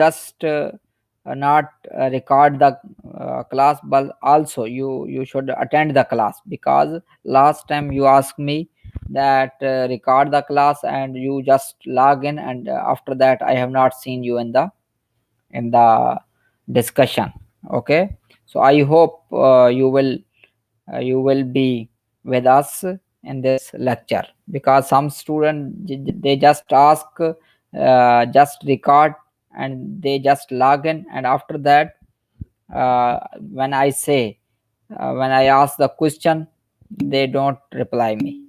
just not record the class, but also you should attend the class, because last time you asked me that record the class and you just log in, and after that I have not seen you in the discussion. Okay, so I hope you will be with us in this lecture, because some student they just ask, just record, and they just log in, and after that uh, when I say when I ask the question, they don't reply me.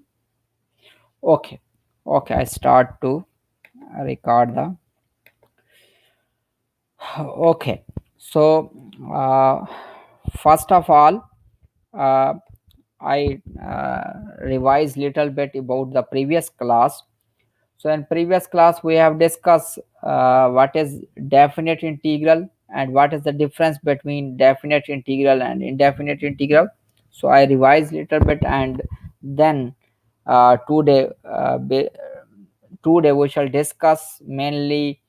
Okay, okay, I start to record the. Okay, so uh, first of all, uh, I revise little bit about the previous class. So in previous class we have discussed what is definite integral and what is the difference between definite integral and indefinite integral. So I revise little bit, and then today today we shall discuss mainly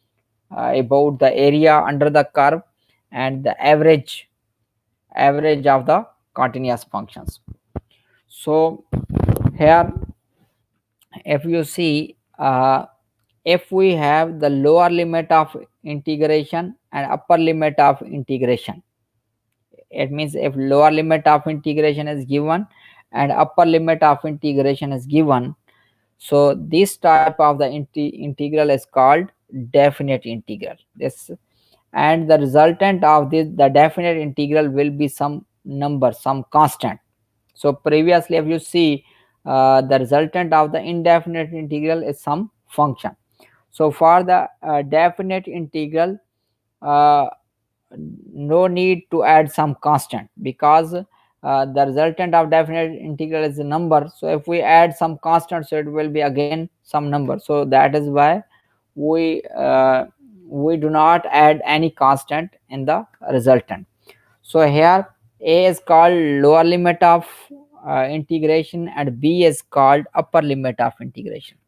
about the area under the curve and the average of the continuous functions. So here, if you see, if we have the lower limit of integration and upper limit of integration, it means if lower limit of integration is given and upper limit of integration is given, so this type of the integral is called definite integral. This, and the resultant of this, the definite integral will be some number, some constant. So previously, if you see, the resultant of the indefinite integral is some function. So for the definite integral, uh, no need to add some constant, because the resultant of definite integral is a number. So if we add some constant, so it will be again some number. So that is why we do not add any constant in the resultant. So here a is called lower limit of integration and b is called upper limit of integration,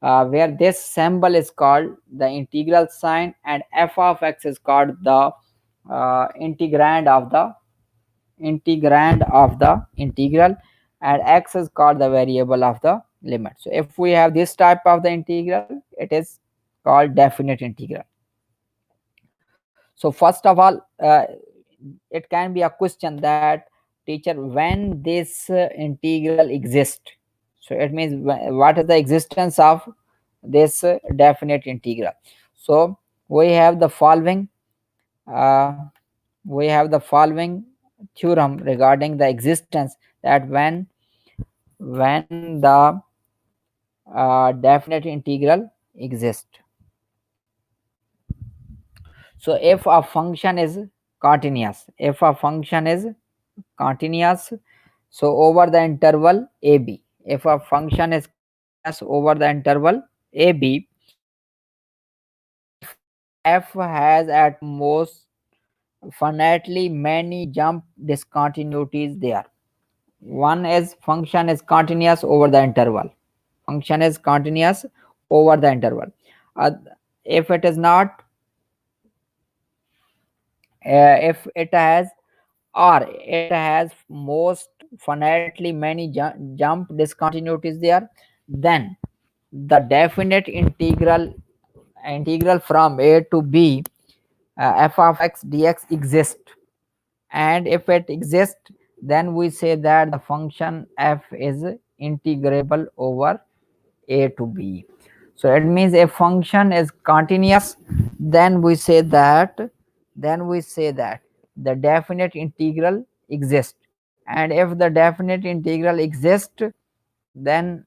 where this symbol is called the integral sign, and f of x is called the integrand of the integral, and x is called the variable of the limit. So if we have this type of the integral, it is called definite integral. So first of all, it can be a question that, teacher, when this integral exists, so it means what is the existence of this definite integral. So we have the following uh, we have the following theorem regarding the existence, that when the definite integral exists. So if a function is continuous, if a function is continuous, so over the interval ab, if a function is continuous over the interval ab, if f has at most finitely many jump discontinuities there. One is function is continuous over the interval, function is continuous over the interval. uh, if it is not, if it has, or it has most finitely many jump discontinuities there, then the definite integral from a to b, f of x dx exists. And if it exists, then we say that the function f is integrable over a to b. So it means a function is continuous, then we say that the definite integral exists. And if the definite integral exists, then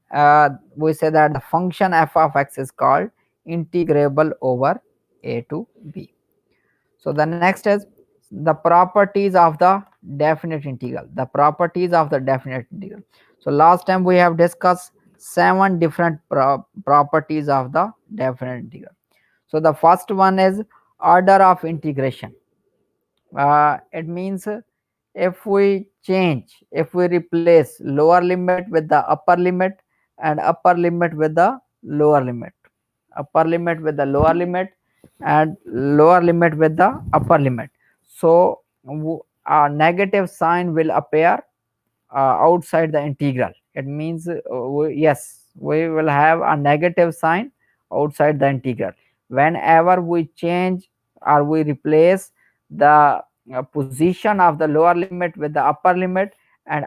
we say that the function f of x is called integrable over a to b. So the next is the properties of the definite integral. The properties of the definite integral. So last time we have discussed 7 different properties of the definite integral. So the first one is order of integration. It means if we replace lower limit with the upper limit and upper limit with the lower limit, upper limit with the lower limit, and lower limit with the upper limit. So a negative sign will appear outside the integral. It means yes, we will have a negative sign outside the integral whenever we change or we replace the position of the lower limit with the upper limit and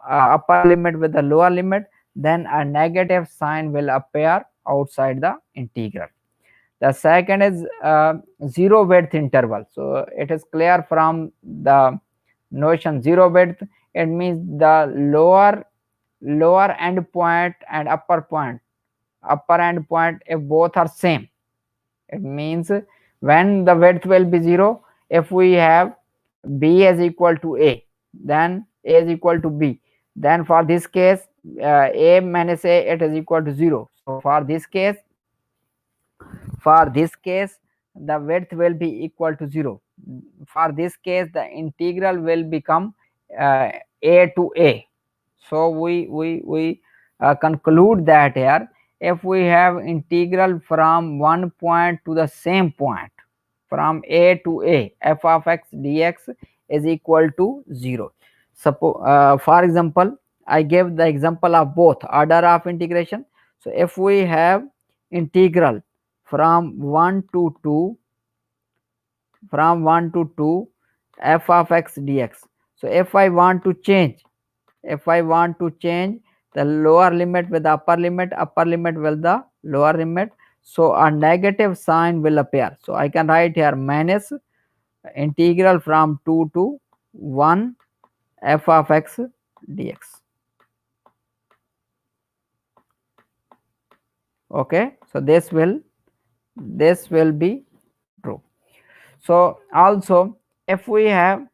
upper limit with the lower limit, then a negative sign will appear outside the integral. The second is zero width interval. So it is clear from the notion zero width. It means the lower end point and upper end point, if both are same, it means when the width will be zero, if we have b is equal to a, then a is equal to b, then for this case a minus a, it is equal to 0. So for this case the width will be equal to 0. For this case the integral will become a to a. So we conclude that here, if we have integral from one point to the same point, from a to a, f of x dx is equal to 0. Suppose for example, I gave the example of both order of integration. So if we have integral from 1 to 2, from 1 to 2 f of x dx. So if I want to change the lower limit with the upper limit with the lower limit, so a negative sign will appear. So I can write here minus integral from 2 to 1 f of x dx. Okay, so this will be true. So also if we have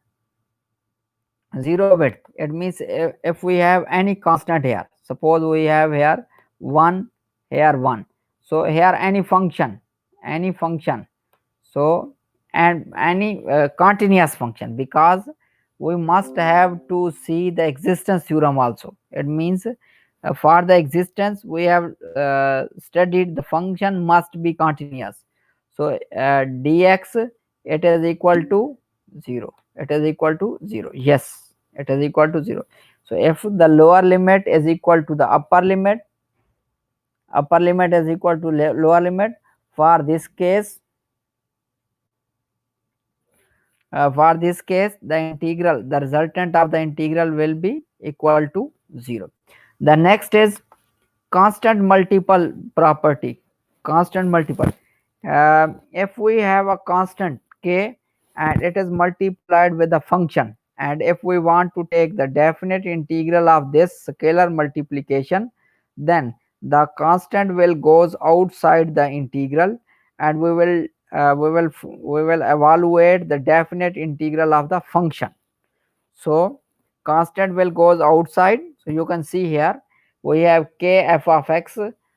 zero width, it means if we have any constant here, suppose we have here 1, here 1, so here any function, so and any continuous function, because we must have to see the existence theorem also. It means for the existence we have studied the function must be continuous. So dx, it is equal to 0, it is equal to 0, yes, it is equal to 0. So if the lower limit is equal to the upper limit is equal to lower limit, for this case the resultant of the integral will be equal to 0. The next is constant multiple property. Constant multiple. If we have a constant k and it is multiplied with a function, and if we want to take the definite integral of this scalar multiplication, then the constant will goes outside the integral, and we will evaluate the definite integral of the function. So constant will goes outside. So you can see here we have k f of x.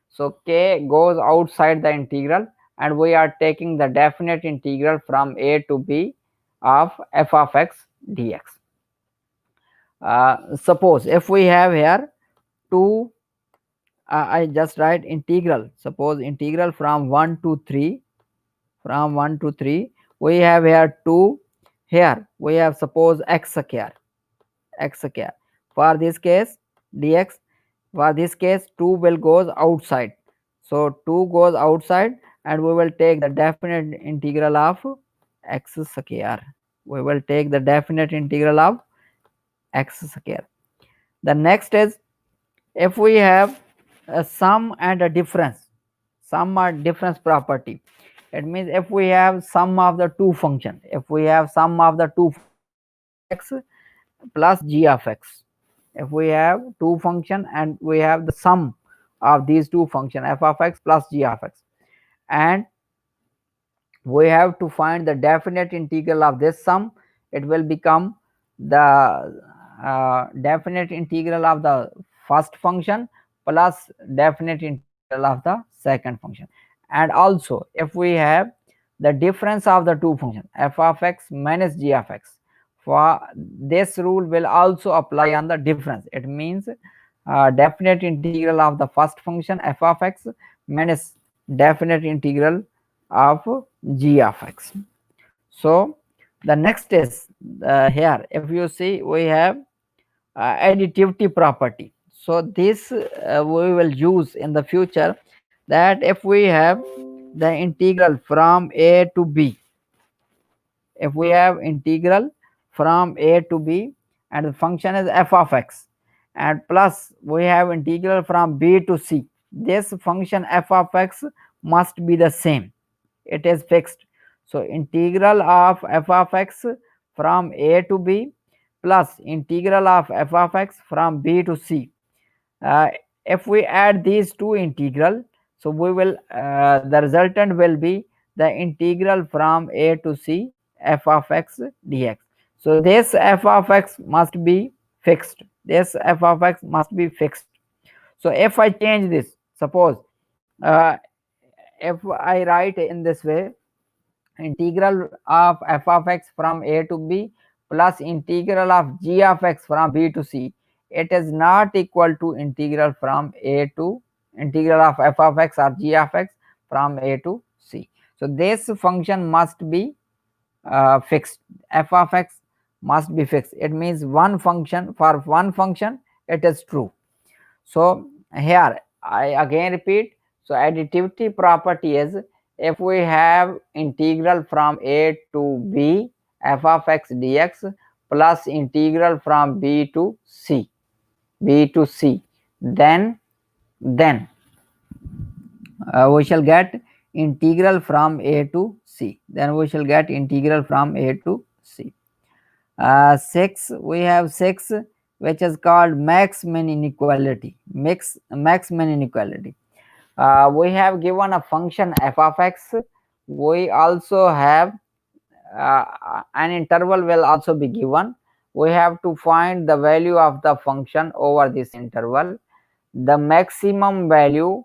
So k goes outside the integral, and we are taking the definite integral from a to b of f of x dx. Suppose if we have here 2, I just write integral. Suppose integral from 1 to 3, from 1 to 3, we have here 2, here we have suppose x square, x square. For this case dx, for this case 2 will goes outside. So 2 goes outside, and we will take the definite integral of x square. We will take the definite integral of x square. The next is if we have a sum and a difference, sum or difference property. It means if we have sum of the two function, if we have sum of the two x plus g of x, if we have two function and we have the sum of these two function f of x plus g of x, and we have to find the definite integral of this sum, it will become the definite integral of the first function plus definite integral of the second function. And also if we have the difference of the two functions f of x minus g of x, for this rule will also apply on the difference. It means definite integral of the first function f of x minus definite integral of g of x. So the next is here, if you see, we have additivity property. So this we will use in the future, that if we have the integral from a to b, if we have integral from a to b and the function is f of x, and plus we have integral from b to c, this function f of x must be the same, it is fixed. So integral of f of x from a to b plus integral of f of x from b to c, uh, if we add these two integral, so we will the resultant will be the integral from a to c f of x dx. So this f of x must be fixed, this f of x must be fixed. So if I change this, suppose if I write in this way, integral of f of x from a to b plus integral of g of x from b to c, it is not equal to integral from a to integral of f of x or g of x from a to c. So this function must be fixed, f of x must be fixed, it means one function, for one function it is true. So here I again repeat, so additivity property is, if we have integral from a to b f of x dx plus integral from b to c, then we shall get integral from a to c, then we shall get integral from a to c. 6, we have 6, which is called max min inequality. Max min inequality, we have given a function f of x, we also have an interval will also be given, we have to find the value of the function over this interval. The maximum value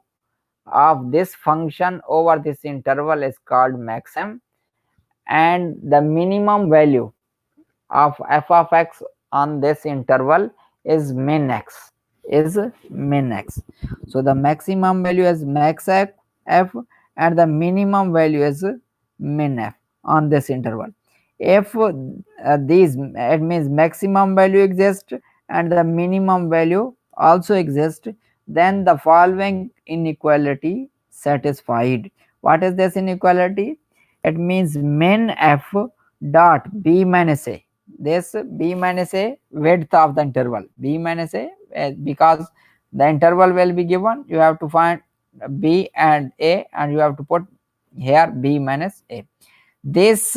of this function over this interval is called maxim, and the minimum value of f of x on this interval is min x, is min x. So the maximum value is max f, and the minimum value is min f on this interval. If these, it means maximum value exists and the minimum value also exists, then the following inequality satisfied. What is this inequality? It means min f dot b minus a, this b minus a width of the interval, b minus a, because the interval will be given, you have to find b and a, and you have to put here b minus a. This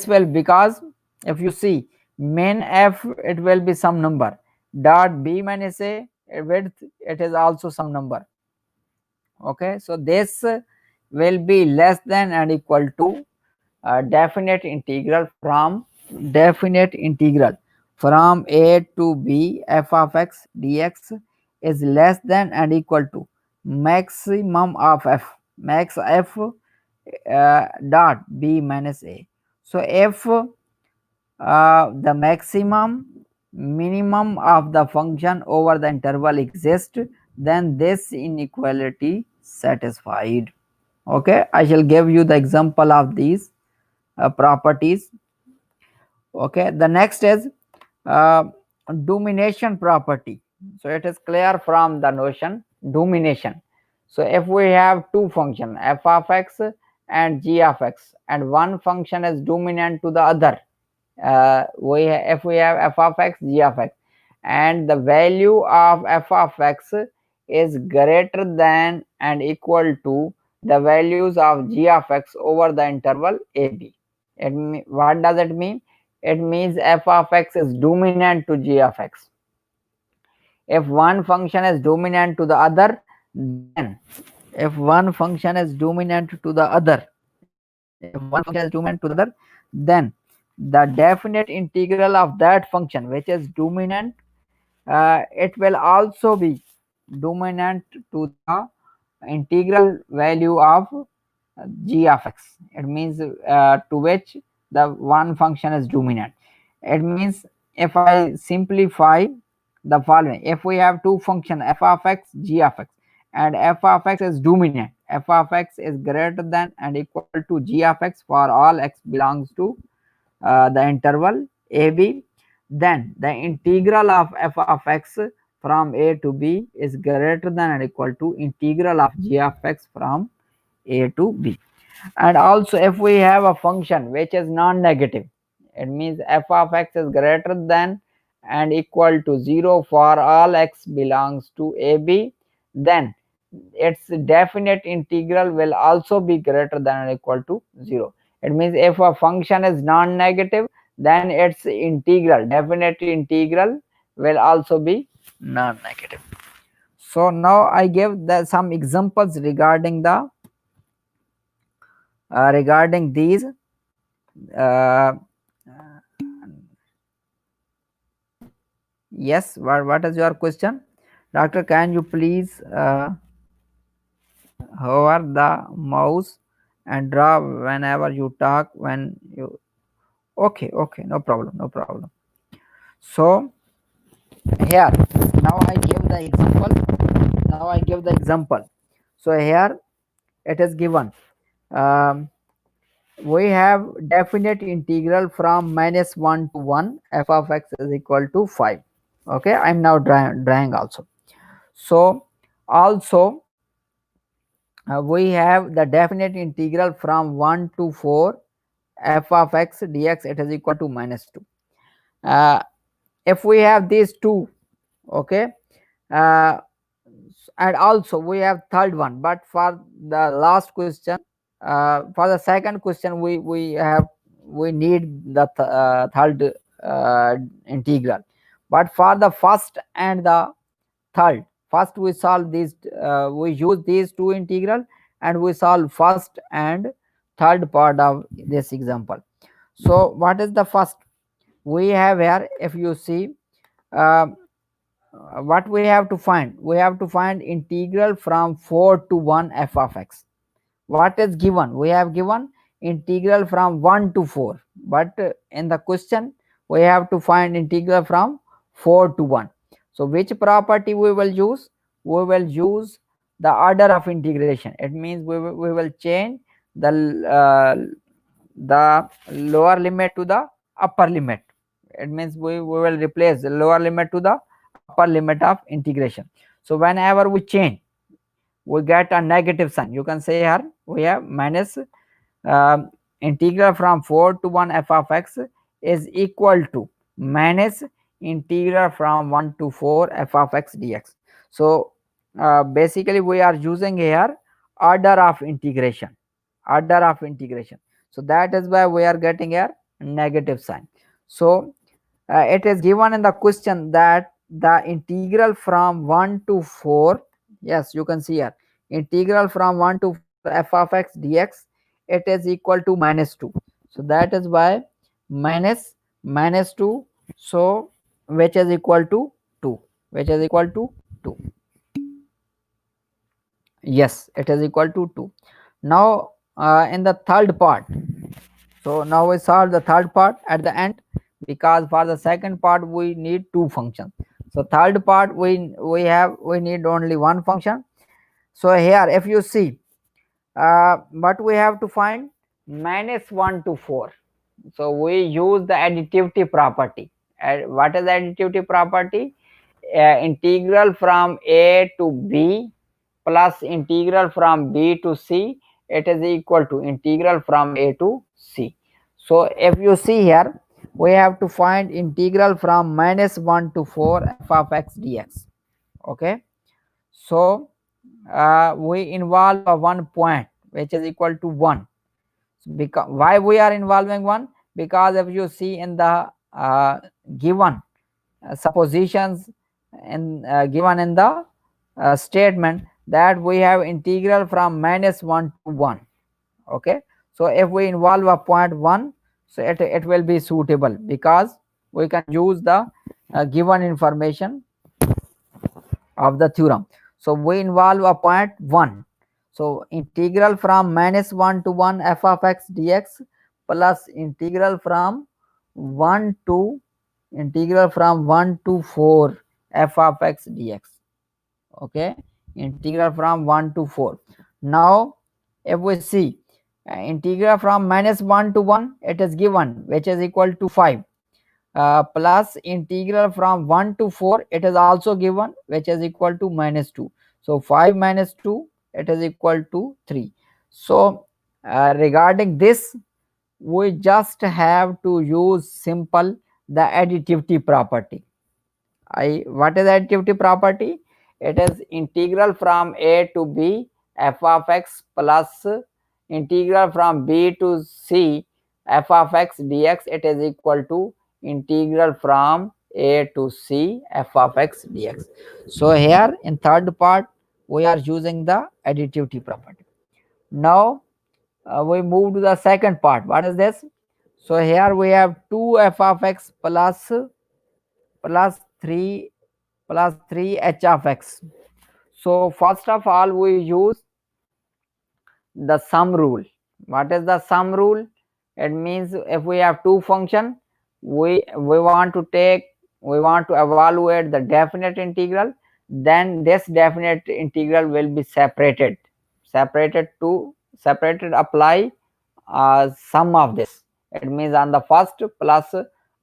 will, because if you see min f, it will be some number, dot b minus a width, it is also some number. Okay, so this will be less than and equal to definite integral from a to b f of x dx is less than and equal to maximum of f, max f dot b minus a. So if the maximum minimum of the function over the interval exists, then this inequality satisfied. Okay, I shall give you the example of these properties. Okay, the next is uh, domination property. So it is clear from the notion domination. So if we have two functions f of x and g of x, and one function is dominant to the other, if we have f of x, g of x, and the value of f of x is greater than and equal to the values of g of x over the interval ab. What does it mean? It means f of x is dominant to g of x. If one function is dominant to the other, then if one function is dominant to the other, then the definite integral of that function which is dominant, it will also be dominant to the integral value of g of x. It means to which the one function is dominant. It means if I simplify the following, if we have two function f of x, g of x, and f of x is dominant, f of x is greater than and equal to g of x for all x belongs to the interval ab, then the integral of f of x from a to b is greater than and equal to integral of g of x from a to b. And also if we have a function which is non-negative, it means f of x is greater than and equal to 0 for all x belongs to ab, then its definite integral will also be greater than or equal to 0. It means if a function is non-negative, then its integral, definite integral, will also be non-negative. So now I give some examples regarding the regarding these. Uh, yes, what is your question, doctor? Can you please hover the mouse and draw whenever you talk? When you okay, okay, no problem, no problem. So here now I give the example. Now I give the example. So here it is given. We have definite integral from -1 to 1 f of x is equal to 5. Okay, I'm now drawing also. So also we have the definite integral from 1 to 4 f of x dx, it is equal to -2. If we have these two, okay, uh, and also we have third one, but for the last question, for the second question, we need the third integral, but for the first and the third, first we solve these, we use these two integral and we solve first and third part of this example. So what is the first we have here? If you see, uh, what we have to find, we have to find integral from 4 to 1 f of x. What is given? We have given integral from 1 to 4, but in the question we have to find integral from 4 to 1. So which property we will use? We will use the order of integration. It means we will change the lower limit to the upper limit. It means we will replace the lower limit to the upper limit of integration. So whenever we change, we get a negative sign. You can say here we have minus, integral from 4 to 1 f of x is equal to minus integral from 1 to 4 f of x dx. So basically we are using here order of integration, order of integration. So that is why we are getting here negative sign. So it is given in the question that the integral from 1 to 4, yes, you can see here, integral from 1 to 4 f of x dx, it is equal to -2. So that is why -2, so which is equal to 2, which is equal to 2. Yes, it is equal to 2. Now in the third part, so now we solve the third part at the end, because for the second part we need two functions. So third part we need only one function. So here if you see, but we have to find -1 to 4. So we use the additivity property. What is the additivity property? Integral from a to b plus integral from b to c, it is equal to integral from a to c. So if you see here, we have to find integral from -1 to 4 f of x dx. Okay, so we involve a one point which is equal to 1. Because why we are involving 1? Because if you see in the given suppositions in given in the statement, that we have integral from -1 to 1. Okay, so if we involve a point 1, so it will be suitable, because we can use the given information of the theorem. So we involve a point 1. So integral from -1 to 1 f of x dx plus integral from 1 to 4 f of x dx. Okay, integral from 1 to 4. Now if we see integral from -1 to 1, it is given, which is equal to 5, plus integral from 1 to 4, it is also given, which is equal to -2. So 5 minus 2, it is equal to 3. So regarding this, we just have to use simple the additivity property. What is additivity property? It is integral from a to b f of x plus integral from b to c f of x dx. It is equal to integral from a to c f of x dx. So here in third part we are using the additivity property. Now we move to the second part. What is this? So here we have 2 f of x plus 3 h of x. So first of all we use the sum rule. What is the sum rule? It means if we have two function, we want to evaluate the definite integral, then this definite integral will be separated apply sum of this. It means on the first plus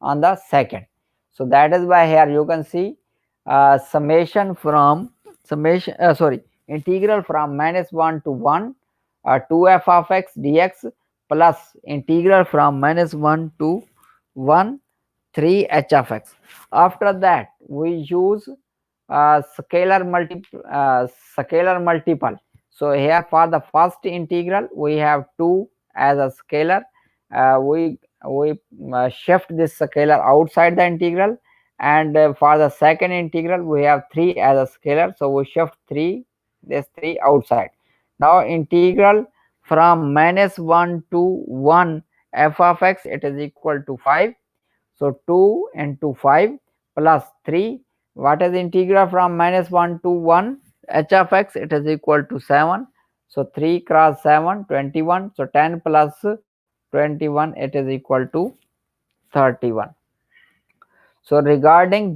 on the second. So that is why here you can see integral from -1 to 1 2f of x dx plus integral from -1 to 1 3 h of x. After that we use scalar multiple. So here for the first integral we have 2 as a scalar. We shift this scalar outside the integral, and for the second integral we have 3 as a scalar, so we shift 3 outside. Now integral from -1 to 1 f of x, it is equal to 5. So 2 into 5 plus 3. What is integral from -1 to 1 h of x? It is equal to 7. So 3 cross 7, 21. So 10 plus 21, it is equal to 31. So uh, regarding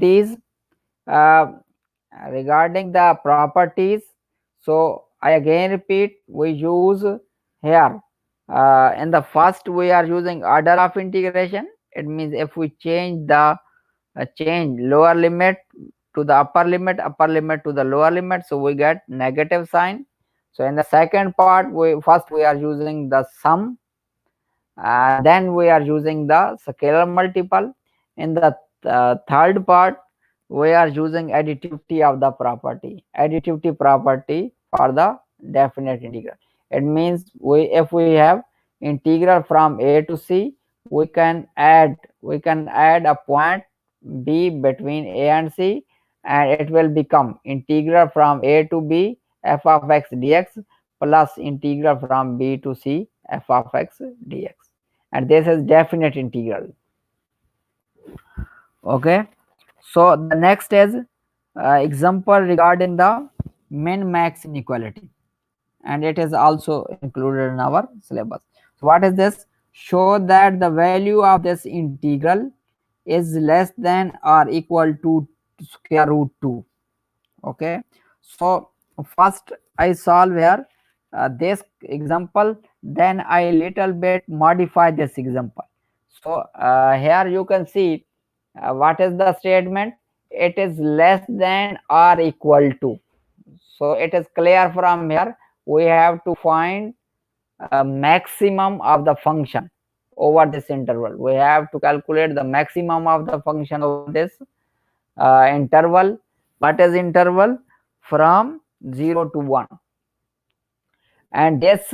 the properties, so I again repeat, we use here in the first we are using order of integration. It means if we change lower limit to the upper limit to the lower limit, so we get negative sign. So in the second part, we are using the sum, then we are using the scalar multiple. In the third part, we are using additivity property for the definite integral. It means if we have integral from a to c, we can add a point b between a and c, and it will become integral from a to b f of x dx plus integral from b to c f of x dx, and this is definite integral. Okay, so the next is example regarding the min max inequality, and it is also included in our syllabus. So what is this? Show that the value of this integral is less than or equal to square root 2. Okay, so first I solve here this example, then I little bit modify this example. So here you can see what is the statement. It is less than or equal to. So it is clear from here we have to find a maximum of the function over this interval. We have to calculate the maximum of the function over this interval. What is interval? From 0 to 1, and this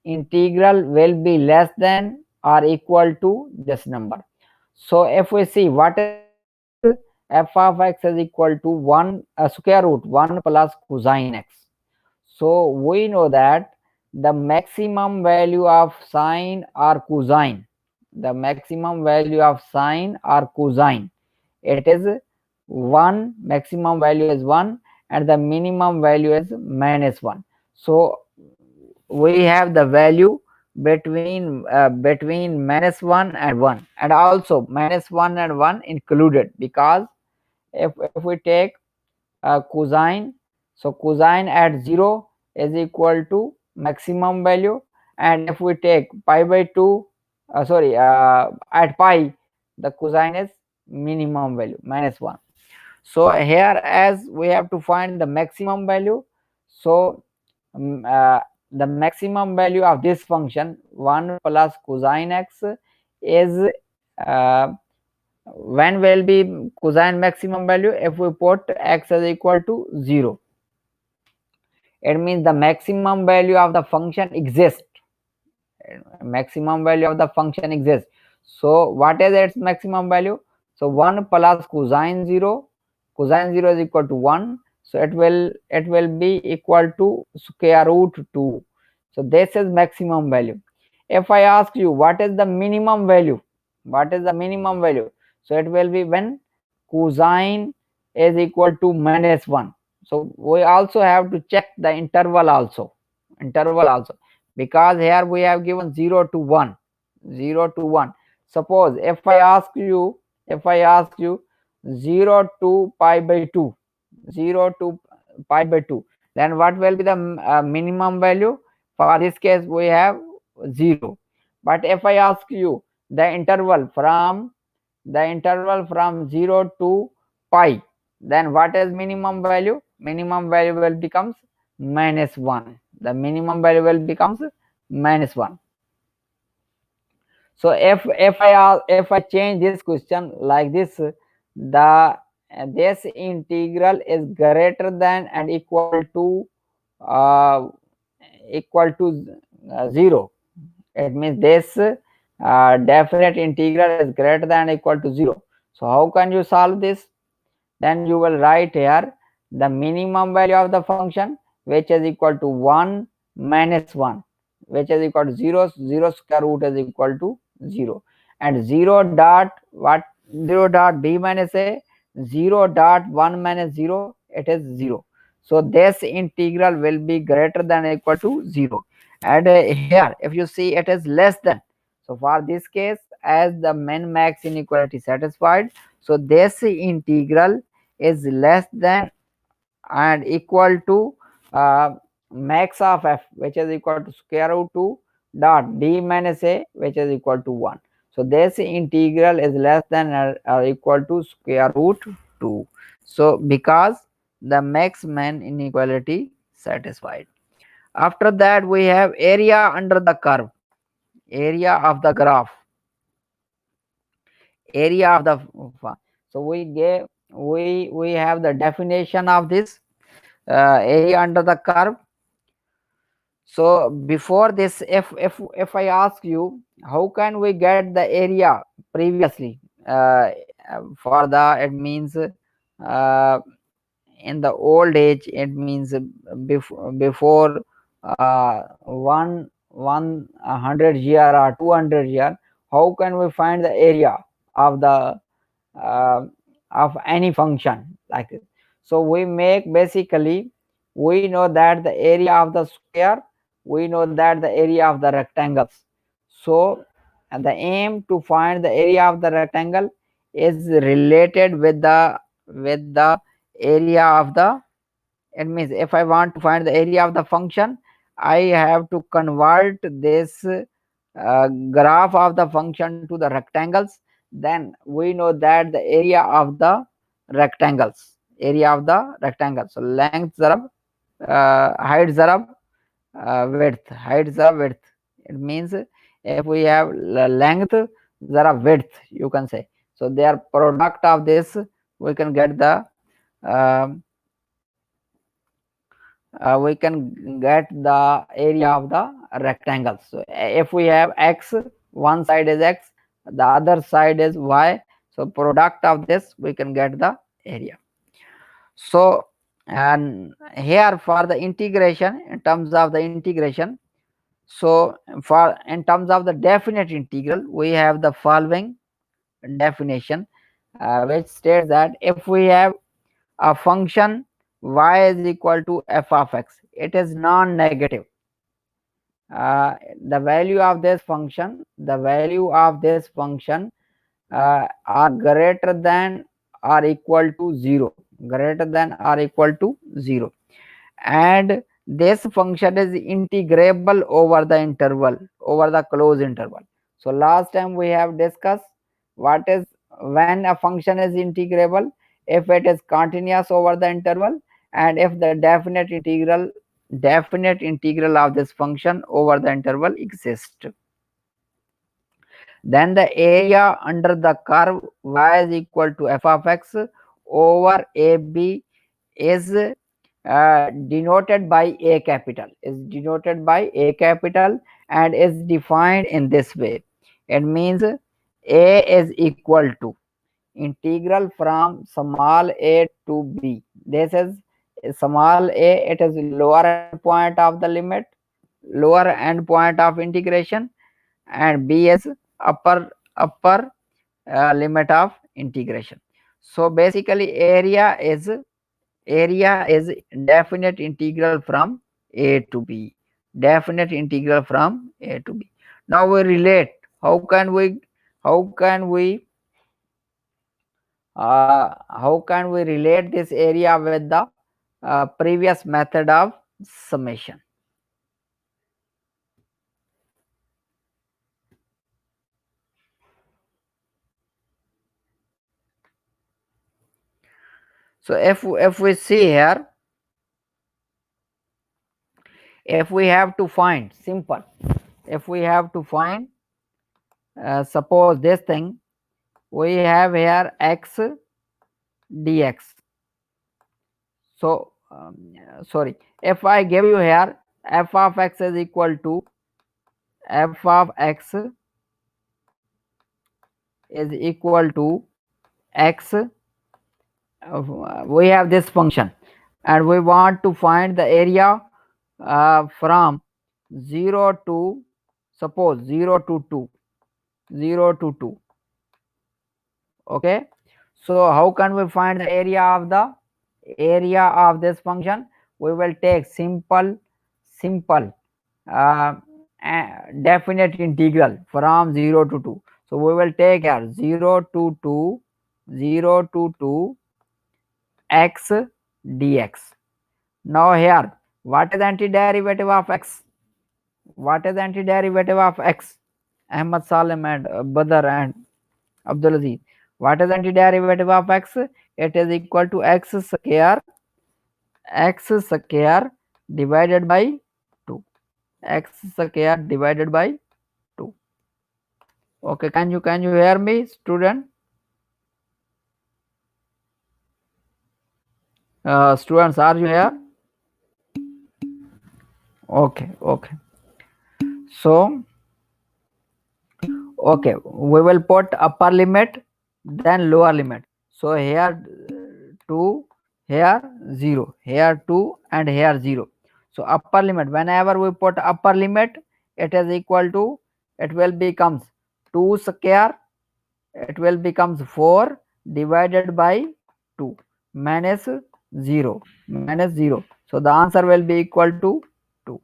integral will be less than or equal to this number. So if we see what is f of x is equal to 1 square root 1 plus cosine x. So we know that the maximum value of sine or cosine, it is 1. Maximum value is 1 and the minimum value is -1. So we have the value between -1 and 1, and also -1 and 1 included, because if we take cosine, so cosine at 0, is equal to maximum value, and if we take pi by 2, at pi, the cosine is minimum value -1. So here, as we have to find the maximum value, so the maximum value of this function 1 plus cosine x is uh, when will be cosine maximum value if we put x is equal to 0. It means the maximum value of the function exists. Maximum value of the function exists. So what is its maximum value? So 1 plus cosine 0 is equal to 1. So it will be equal to square root 2. So this is maximum value. If I ask you what is the minimum value, what is the minimum value? So it will be when cosine is equal to -1. So we also have to check the interval also, because here we have given 0 to 1, 0 to 1. Suppose if I ask you 0 to pi by 2, 0 to pi by 2, then what will be the minimum value? For this case we have 0. But if I ask you the interval from 0 to pi, then what is minimum value? Minimum value will becomes -1. The minimum value will becomes -1. So if I change this question like this, the this integral is greater than and uh, equal to 0. It means this definite integral is greater than or equal to 0. So how can you solve this? Then you will write here the minimum value of the function, which is equal to 1 minus 1, which is equal to 0. 0 square root is equal to 0, and 0 dot what? 0 dot b minus a, 0 dot 1 minus 0, it is 0. So this integral will be greater than or equal to 0. And here if you see, it is less than. So for this case, as the min max inequality satisfied, so this integral is less than and equal to max of f, which is equal to square root 2 dot d minus a, which is equal to 1. So this integral is less than or equal to square root 2. So because the max min inequality satisfied. After that we have area under the curve, area of the graph, area of the so we have the definition of this area under the curve. So before this, if I ask you how can we get the area previously, for the, it means in the old age, it means before 100 year or 200 year, how can we find the area of the uh, of any function like this? So we make, basically we know that the area of the square, we know that the area of the rectangles. So and the aim to find the area of the rectangle is related with the area of the, it means if I want to find the area of the function, I have to convert this graph of the function to the rectangles. Then we know that the area of the rectangles, area of the rectangle, so length zarab height zarab width. It means if we have length zarab width, you can say, so they are product of this, we can get the um, area of the rectangle. So if we have x, one side is x, the other side is y, so product of this we can get the area. So and here for the integration, in terms of the integration, so for in terms of the definite integral, we have the following definition, which states that if we have a function y is equal to f of x, it is non-negative. The value of this function, are greater than or equal to 0, greater than or equal to 0, and this function is integrable over the interval, over the closed interval. So last time we have discussed what is when a function is integrable, if it is continuous over the interval, and if the definite integral of this function over the interval exists. Then the area under the curve y is equal to f of x over ab is denoted by a capital, and is defined in this way. It means a is equal to integral from small a to b. This is small a, it is lower end point of the limit, lower end point of integration, and b is upper limit of integration. So basically area is definite integral from a to b, definite integral from a to b. Now we relate, how can we relate this area with the previous method of summation. So if we see here, if we have to find simple, if we have to find suppose this thing, we have here x dx. So sorry, if I give you here f of x is equal to f of x is equal to x, we have this function and we want to find the area from 0 to, suppose 0 to 2, 0 to 2. Okay, so how can we find the area of this function? We will take simple uh, definite integral from 0 to 2. So we will take here 0 to 2, 0 to 2 x dx. Now here, what is antiderivative of x? What is antiderivative of x? Ahmad Salim and Badr and Abdul Aziz. What is antiderivative of x? It is equal to x square divided by 2. X square divided by 2. Okay, can you hear me, student? Students, are you here? Okay. So okay, we will put upper limit, then lower limit. So here 2, here 0, here 2, and here 0. So upper limit, whenever we put upper limit, it is equal to, it will becomes 2 square, it will becomes 4 divided by 2 minus 0, so the answer will be equal to 2.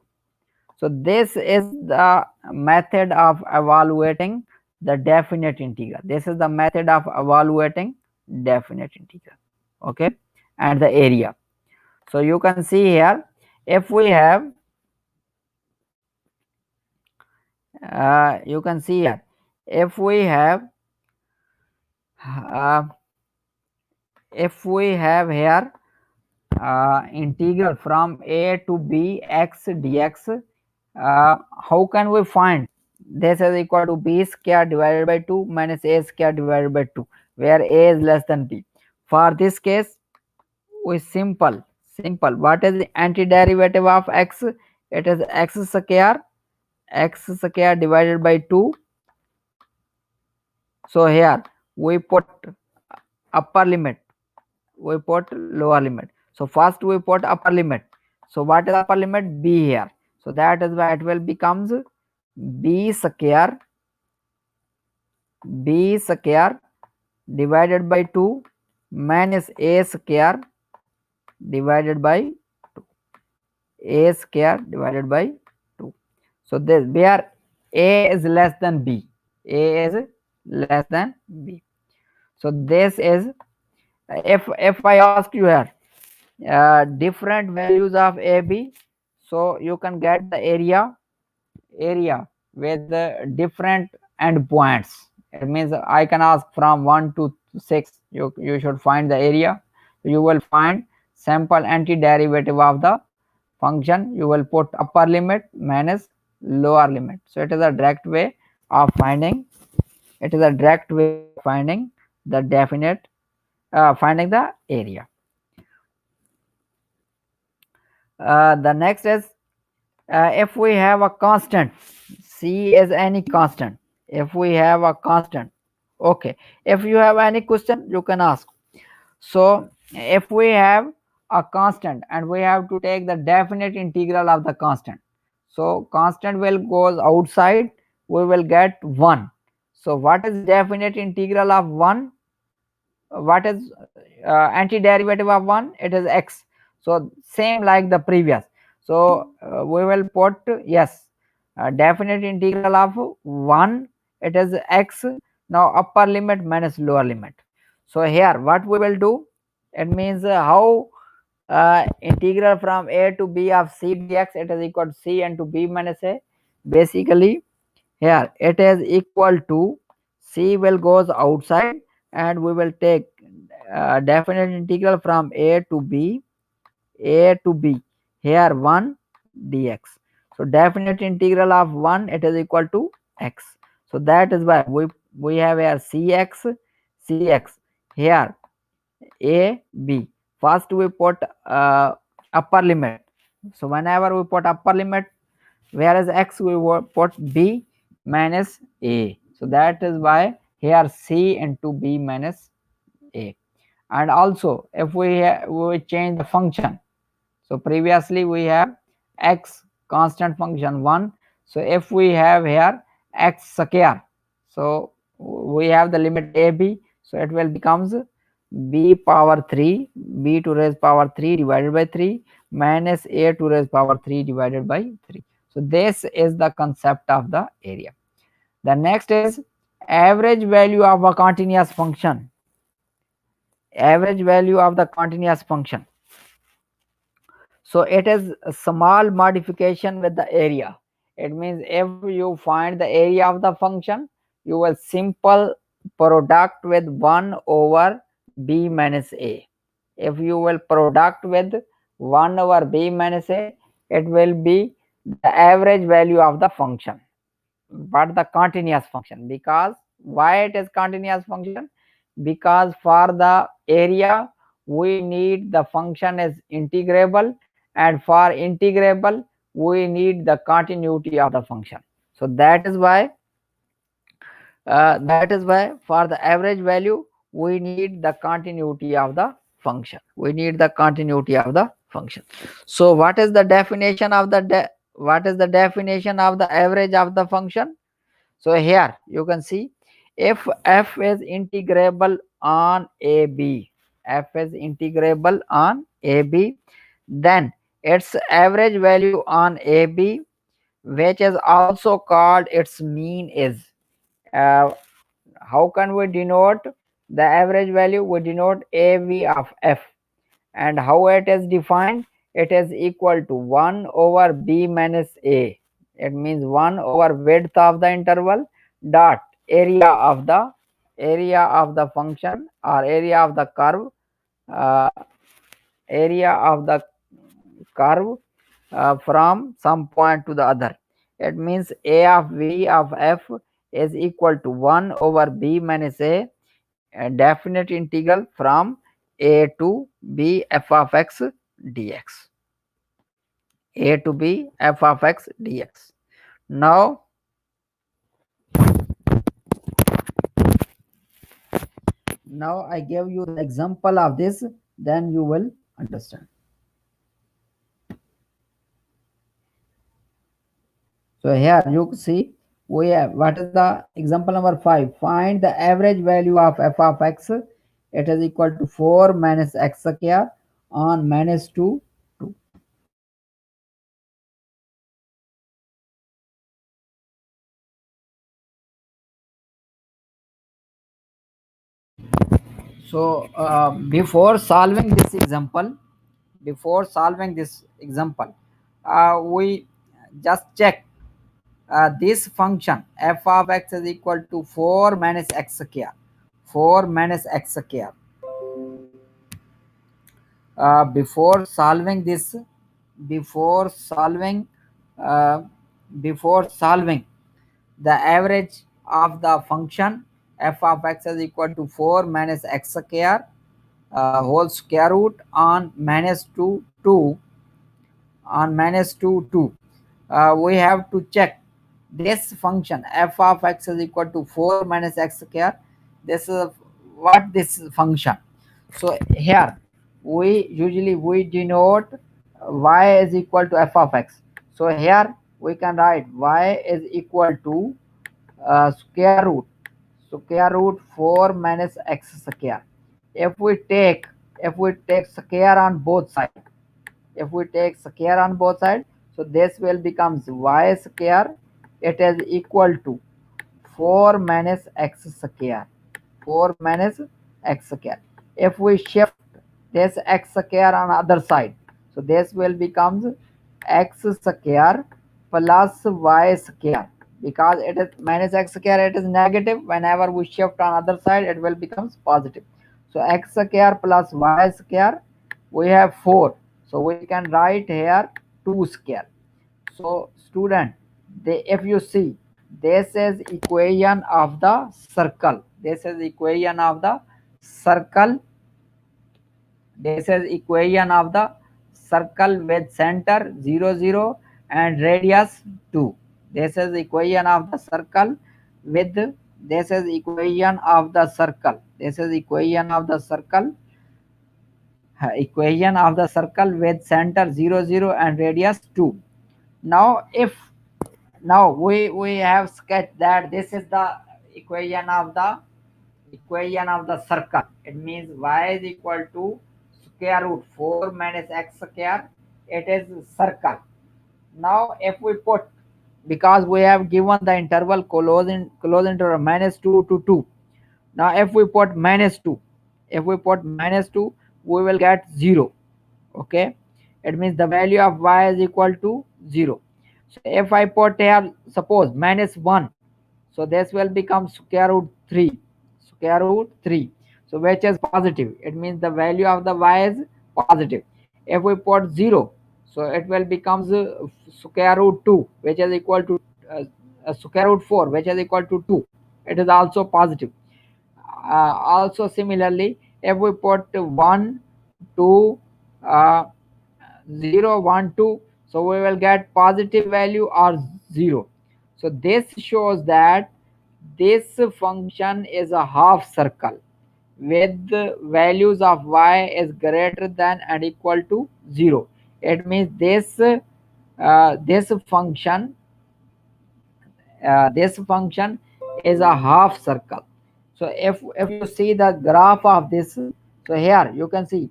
So this is the method of evaluating the definite integral. This is the method of evaluating definite integral. Okay, and the area. So you can see here, if we have you can see here, if we have uh, here integral from a to b x dx, how can we find this is equal to b square divided by 2 minus a square divided by 2, where a is less than b? For this case, we simple, what is the antiderivative of x? It is x square divided by 2. So here we put upper limit, we put lower limit. So first we put upper limit. So what is upper limit? B here. So that is why it will becomes b square divided by 2 minus a square divided by 2, a square divided by 2. So this, where a is less than b, a is less than b. So this is, if I ask you here different values of ab, So you can get the area with the different endpoints. It means I can ask from 1 to 6. You should find the area. You will find simple antiderivative of the function. You will put upper limit minus lower limit. So it is a direct way of finding. It is a direct way of finding the definite, finding the area. The next is, if we have a constant, C is any constant. If we have a constant, okay. If you have any question, you can ask. So if we have a constant and we have to take the definite integral of the constant, so constant will goes outside, we will get 1. So what is definite integral of 1? What is antiderivative of 1? It is x. So same like the previous. So we will put, yes, definite integral of 1, it is x. Now upper limit minus lower limit. So here what we will do, it means how integral from a to b of c dx, it is equal to c into b minus a. Basically here it is equal to, c will goes outside, and we will take definite integral from a to b, here 1 dx. So definite integral of 1, it is equal to x. So that is why we have here cx here a b. First we put upper limit. So whenever we put upper limit, whereas x we will put b minus a. So that is why here c into b minus a. And also if we change the function, so previously we have x constant function 1. So if we have here x square, so we have the limit ab, so it will becomes b power 3, b to raise power 3 divided by 3 minus a to raise power 3 divided by 3. So this is the concept of the area. The next is average value of a continuous function. Average value of the continuous function. So it is a small modification with the area. It means if you find the area of the function, you will simple product with 1 over b minus a. If you will product with 1 over b minus a, it will be the average value of the function, but the continuous function. Because why it is continuous function? Because for the area we need the function is integrable, and for integrable we need the continuity of the function. So that is why for the average value we need the continuity of the function. We need the continuity of the function. So what is the definition of the what is the definition of the average of the function? So here you can see, if f is integrable on AB, f is integrable on AB, then its average value on AB, which is also called its mean, is, uh, how can we denote the average value? We denote AV of f. And how it is defined? It is equal to 1 over b minus a. It means 1 over width of the interval dot area of the function, or area of the curve, uh, area of the curve from some point to the other. It means a of v of f is equal to 1 over b minus a definite integral from a to b f of x dx. A to b f of x dx. Now I give you the example of this, then you will understand. So here you see, we have, what is the example number 5? Find the average value of f of x. It is equal to 4 minus x square on minus 2. So before solving this example, we just check this function f of x is equal to 4 minus x square. 4 minus x square. Before solving this, before solving, uh, before solving, the average of the function f of x is equal to 4 minus x square whole square root on minus 2 2 on minus 2 2. We have to check this function f of x is equal to 4 minus x square. This is what this function. So here we denote y is equal to f of x. So here we can write y is equal to square root 4 minus x square. If we take square on both sides, if we take square on both sides, so this will becomes y square. It is equal to 4 minus x square. 4 minus x square. If we shift this x square on other side, so this will becomes x square plus y square, because it is minus x square, it is negative. Whenever we shift on other side, it will becomes positive. So x square plus y square, we have 4, so we can write here 2 square. So student, if you see, this is equation of the circle. This is equation of the circle. This is equation of the circle with center 0 0 and radius 2. This is equation of the circle with, this is equation of the circle. This is equation of the circle, equation of the circle with center 0 0 and radius 2. Now if, now we have sketched that this is the equation of the, equation of the circle. It means y is equal to square root 4 minus x square. It is circle. Now if we put, because we have given the interval close interval minus 2 to 2. Now if we put minus 2, if we put minus 2, we will get 0. Okay, it means the value of y is equal to 0. So if I put here suppose minus 1, so this will become square root 3, square root 3, so which is positive. It means the value of the y is positive. If we put 0, so it will becomes square root 2, which is equal to square root 4, which is equal to 2. It is also positive. Also similarly, if we put 1 2 uh, 0 1 2, so we will get positive value or 0. So this shows that this function is a half circle with the values of y is greater than and equal to 0. It means this function, this function is a half circle. So if you see the graph of this, so here you can see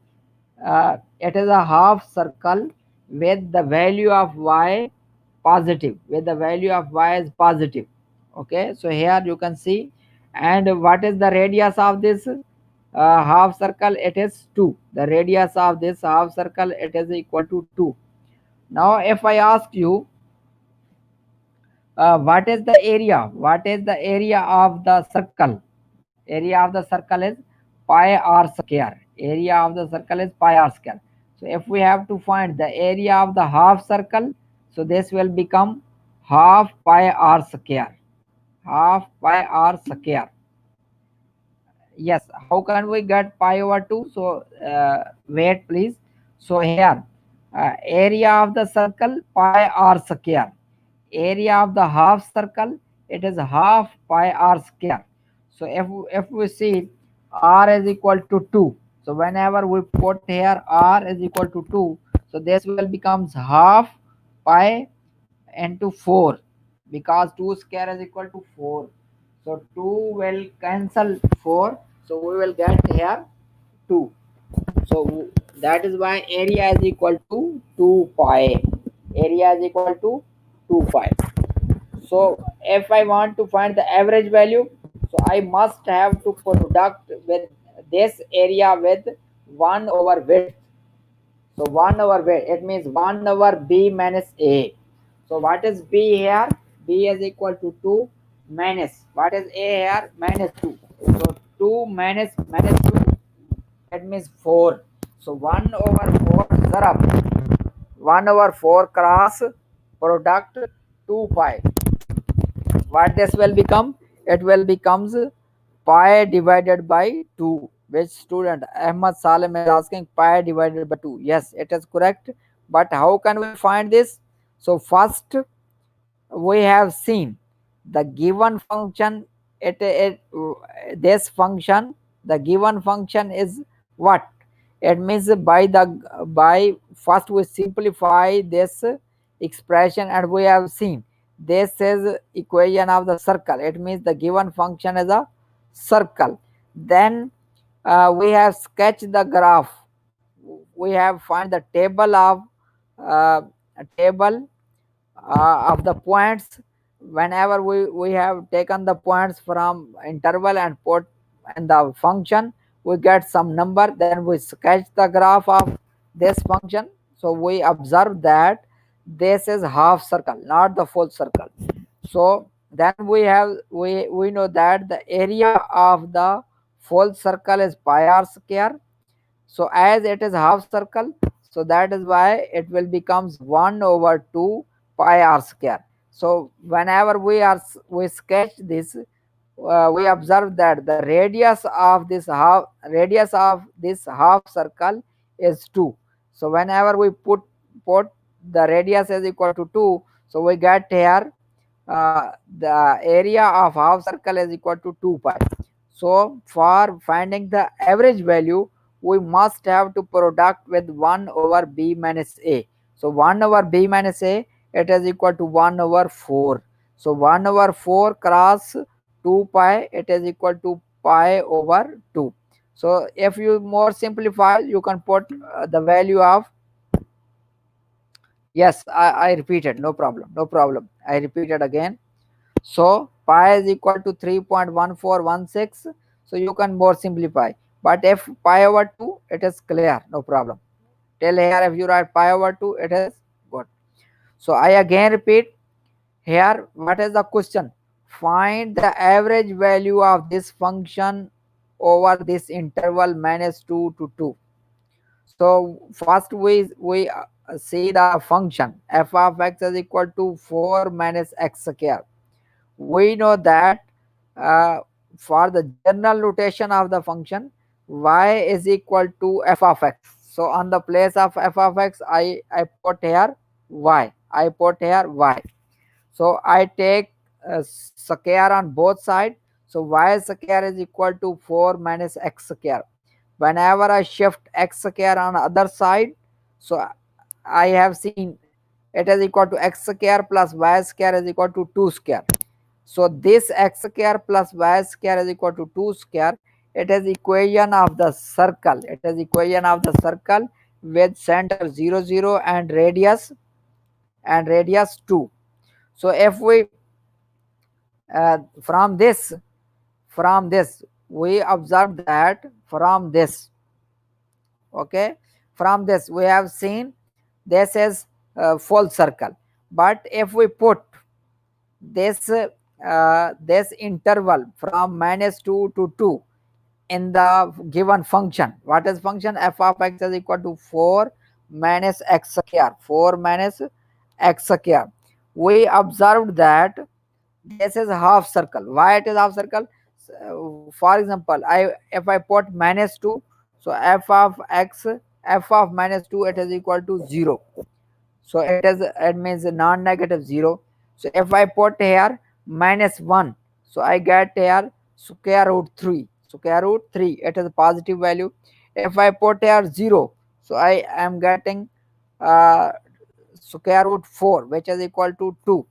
it is a half circle with the value of y positive, with the value of y is positive. Okay, so here you can see. And what is the radius of this half circle? It is 2. The radius of this half circle, it is equal to 2. Now if I ask you what is the area, what is the area of the circle? Area of the circle is pi r square. Area of the circle is pi r square. So if we have to find the area of the half circle, so this will become half pi r square. Half pi r square. Yes, how can we get pi over 2? So wait please. So here area of the circle pi r square, area of the half circle, it is half pi r square. So if we see r is equal to 2, so whenever we put here r is equal to 2, so this will becomes half pi into 4, because 2 square is equal to 4. So 2 will cancel 4, so we will get here 2. So that is why area is equal to 2 pi. Area is equal to 2 pi. So if I want to find the average value, so I must have to product with this area with 1 over width. So 1 over b, it means 1 over b minus a. So what is b here? B is equal to 2 minus, what is a here? Minus 2. So 2 minus 2, that means 4. So 1 over 4 zarab 1 over 4 cross product 2 pi. What this will become? It will becomes pi divided by 2. Which student? Ahmad Salim is asking pi divided by 2. Yes, it is correct. But how can we find this? So first we have seen the given function. It this function, the given function is what? It means by first we simplify this expression, and we have seen this is equation of the circle. It means the given function is a circle. Then we have sketched the graph. We have find the table of uh, table of the points. Whenever we have taken the points from interval and put in the function, we get some number, then we sketch the graph of this function. So we observe that this is half circle, not the full circle. So then we know that the area of the full circle is pi r square. So as it is half circle, so that is why it will becomes 1 over 2 pi r square. So whenever we sketch this, we observe that the radius of this half circle is 2. So whenever we put the radius is equal to 2, so we get here the area of half circle is equal to 2 pi. So for finding the average value, we must have to product with 1 over b minus a. So 1 over b minus a, it is equal to 1 over 4. So 1 over 4 cross 2 pi, it is equal to pi over 2. So if you more simplify, you can put the value of, yes, I repeated, no problem, no problem. I repeated again. So pi is equal to 3.1416. So you can more simplify. But if pi over 2, it is clear, no problem. Till here, if you write pi over 2, it is good. So I again repeat here, what is the question? Find the average value of this function over this interval minus 2 to 2. So first we see the function f of x is equal to 4 minus x square. We know that uh, for the general notation of the function, y is equal to f of x. So on the place of f of x, I put here y. I put here y. So I take square on both sides. So y square is equal to 4 minus x square. Whenever I shift x square on the other side, so I have seen it is equal to x square plus y square is equal to 2 square. So this x square plus y square is equal to 2 square. It is equation of the circle. It is equation of the circle with center 0 0 and radius 2. So if we from this we observe that from this, okay, from this we have seen this is full circle. But if we put this interval from minus 2 to 2 in the given function, what is function? F of x is equal to 4 minus x square, 4 minus x square. We observed that this is half circle. Why it is half circle? For example, if I put minus 2, so f of minus 2, it is equal to 0. So it means non-negative 0. So if I put here minus 1, so I get here square root 3. Square root 3, it is a positive value. If I put here 0, so I am getting uh, square root 4, which is equal to 2.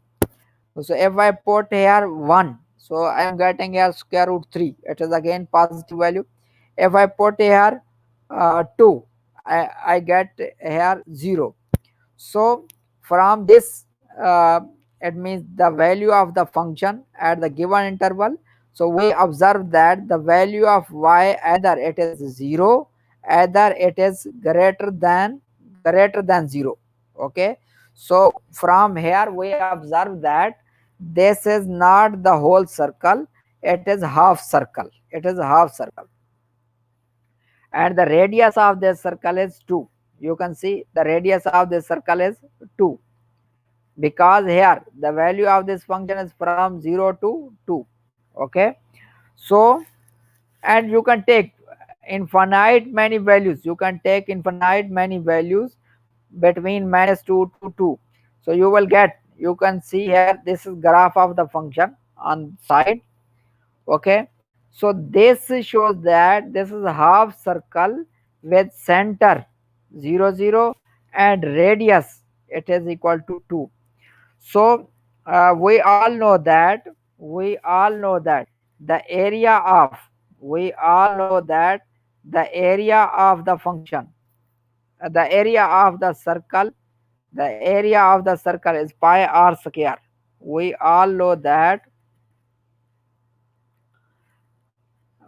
So if I put here 1, so I am getting here square root 3. It is again positive value. If I put here 2, I get here 0. So from this, it means the value of the function at the given interval. So we observe that the value of y, either it is 0, either it is greater than 0. Okay, so from here we observe that this is not the whole circle, it is half circle, it is half circle, and the radius of this circle is 2. You can see the radius of this circle is 2, because here the value of this function is from 0 to 2. Okay, so and you can take infinite many values, you can take infinite many values between -2 to 2. So you will get, you can see here, this is graph of the function on side. Okay, so this shows that this is a half circle with center 0 0 and radius it is equal to 2. So we all know that, we all know that the area of, we all know that the area of the function, the area of the circle, the area of the circle is pi r square. We all know that,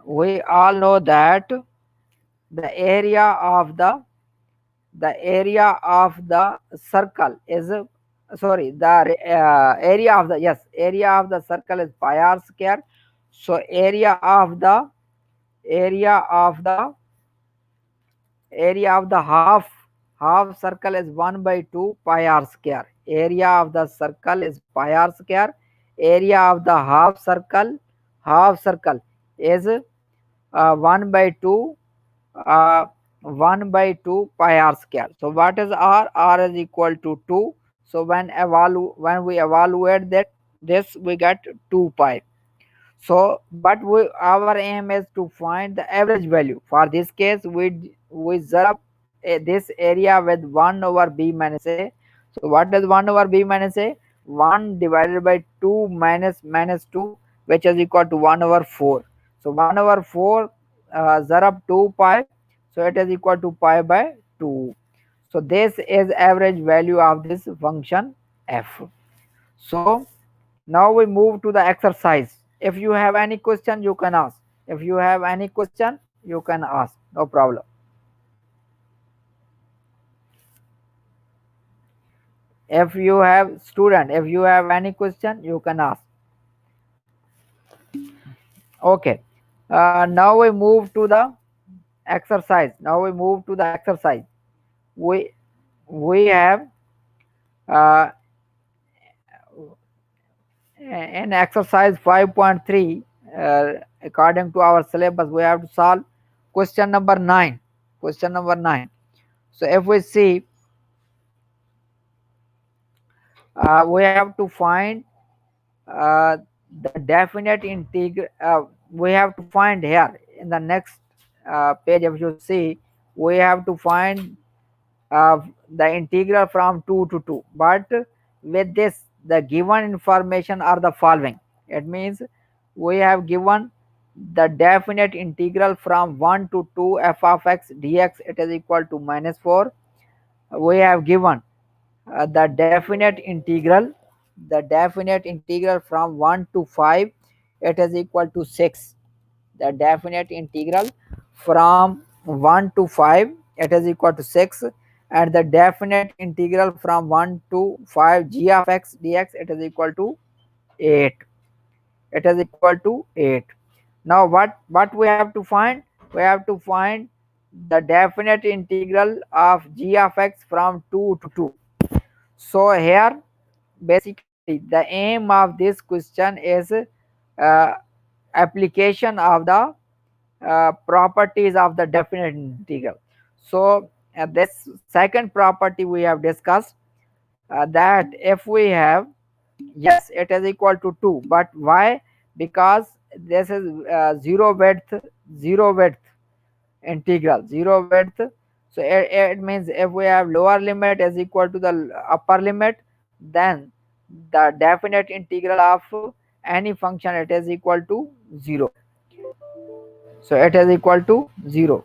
we all know that the area of the area of the circle is, sorry, the area of the, yes, area of the circle is pi r square. So area of the half circle is 1 by 2 pi r square. Area of the circle is pi r square. Area of the half circle is 1 by 2 uh, 1 by 2 pi r square. So what is r? R is equal to 2. So when we evaluate that, this we get 2 pi. So but our aim is to find the average value. For this case we zero this area with 1 over b minus a. So what is 1 over b minus a? 1 divided by 2 minus 2, which is equal to 1 over 4. So 1 over 4 zero 2 pi, so it is equal to pi by 2. So this is average value of this function f. So now we move to the exercise. If you have any question, you can ask. If you have any question, you can ask. No problem. If you have student, if you have any question, you can ask. Okay. Now we move to the exercise. Now we move to the exercise. We we have uh, in exercise 5.3, according to our syllabus, we have to solve question number 9. Question number 9. So if we see, we have to find uh, the definite integral. We have to find here in the next page. If you see, we have to find the integral from 2 to 2. But with this, the given information are the following. It means we have given the definite integral from 1 to 2 f of x dx, it is equal to -4. We have given the definite integral from 1 to 5, it is equal to 6. The definite integral from 1 to 5, it is equal to 6, and the definite integral from 1 to 5 g of x dx, it is equal to 8. It is equal to 8. Now what we have to find? We have to find the definite integral of g of x from 2 to 2. So here basically the aim of this question is application of the properties of the definite integral. So this second property we have discussed, that if we have, yes, it is equal to 2, but why? Because this is zero width integral, zero width. So it means if we have lower limit is equal to the upper limit, then the definite integral of any function, it is equal to 0. So it is equal to 0.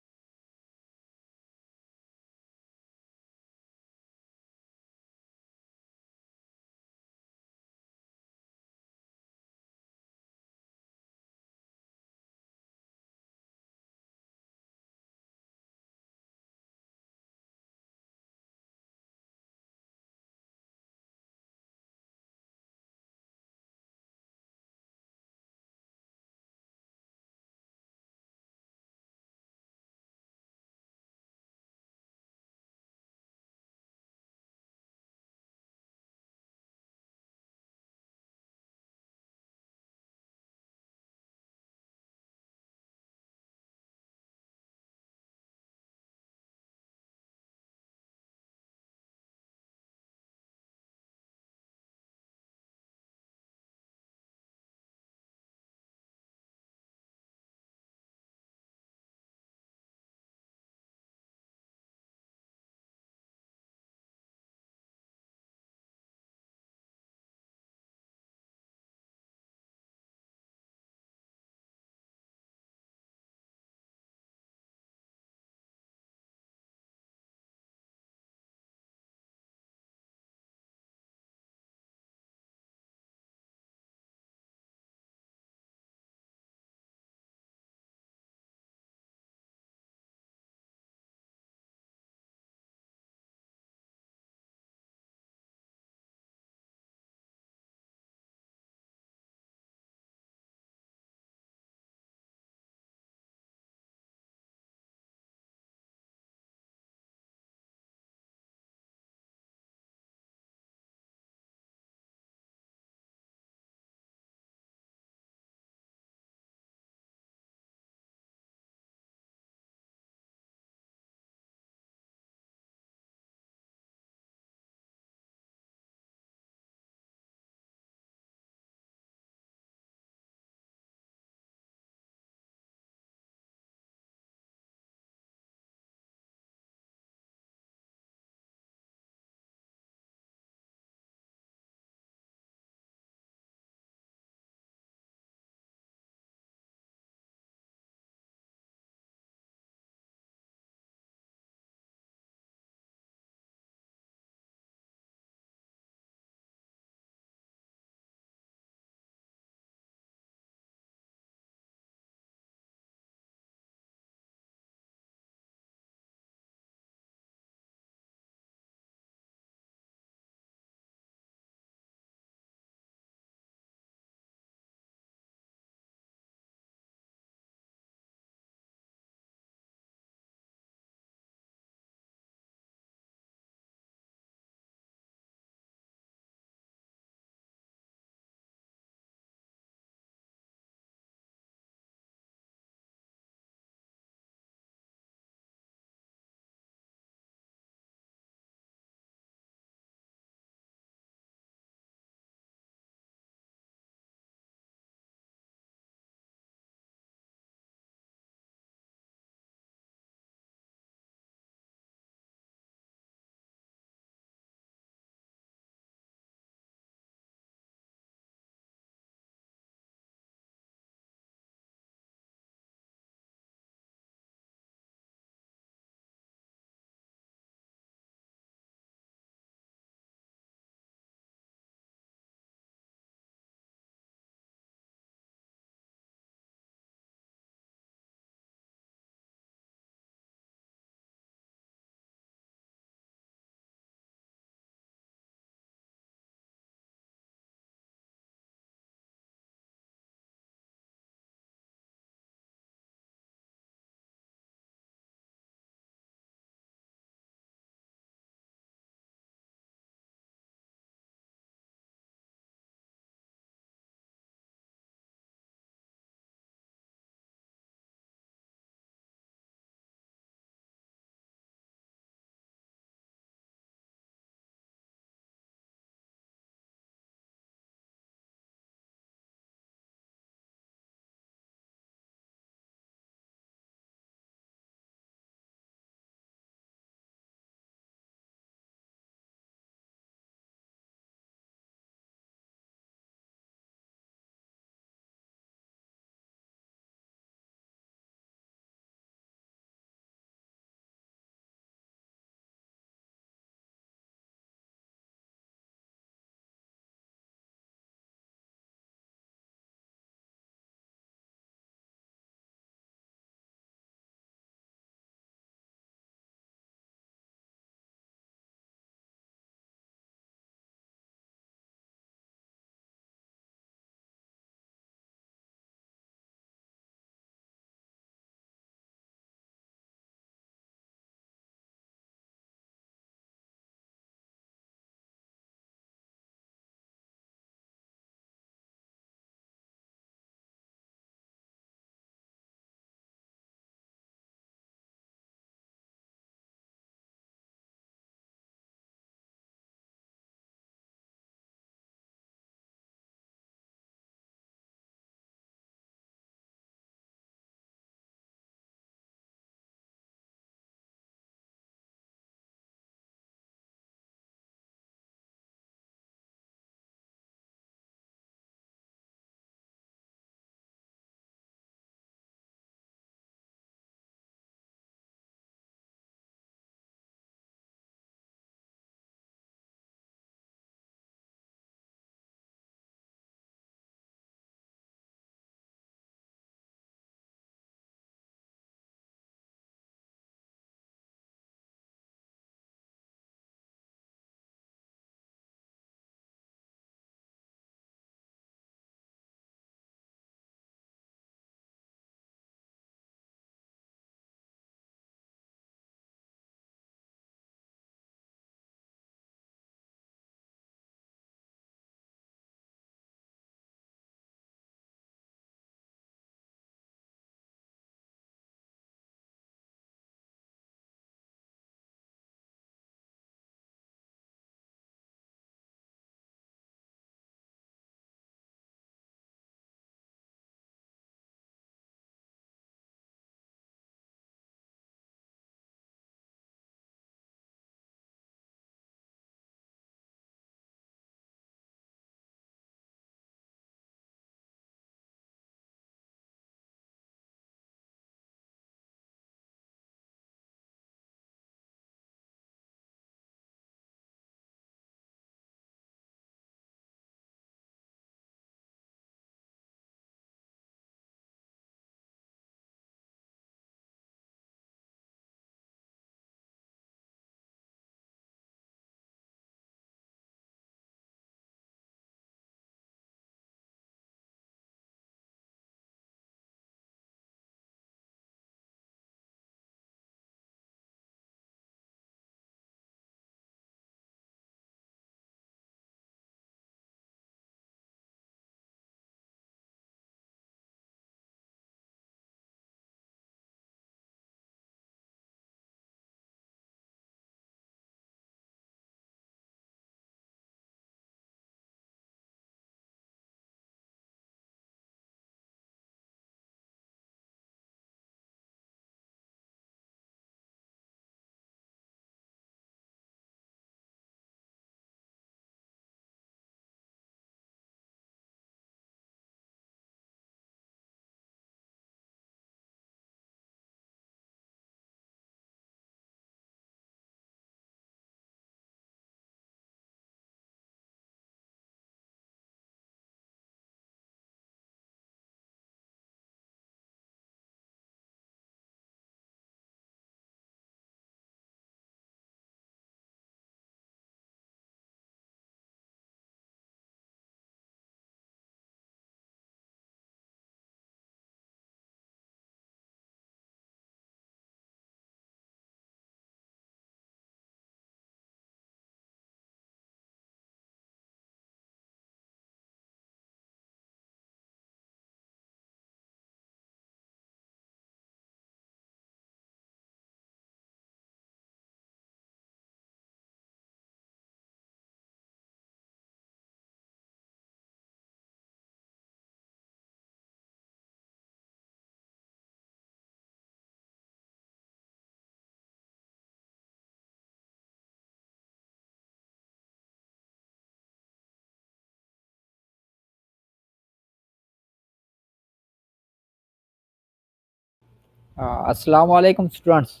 Assalamu alaikum students.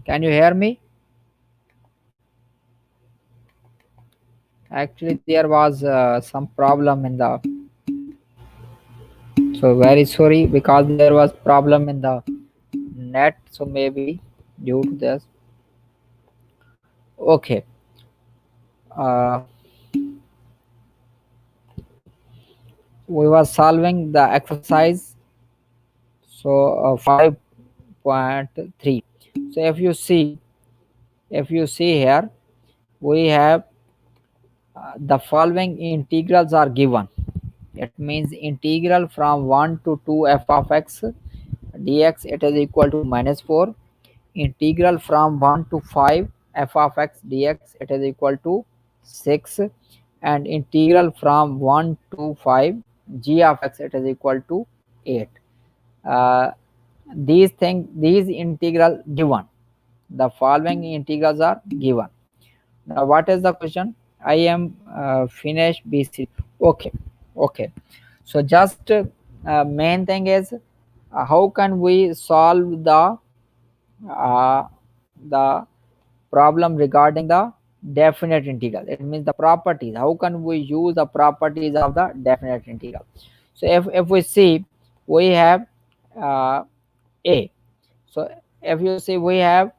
Can you hear me? Actually, there was some problem in the. So very sorry because there was problem in the net. So maybe due to this. Okay. Uh, we was solving the exercise. So 5.3. So if you see here, we have the following integrals are given. It means integral from 1 to 2 f of x dx, it is equal to minus 4. Integral from 1 to 5 f of x dx, it is equal to 6. And integral from 1 to 5 g of x, it is equal to 8. uh, these integral given, the following integrals are given. Now what is the question? I am finished BC. Okay, okay. So just main thing is how can we solve uh, the problem regarding the definite integral? It means the properties. How can we use the properties of the definite integral? So if we see, we have uh, a. So if you see, we have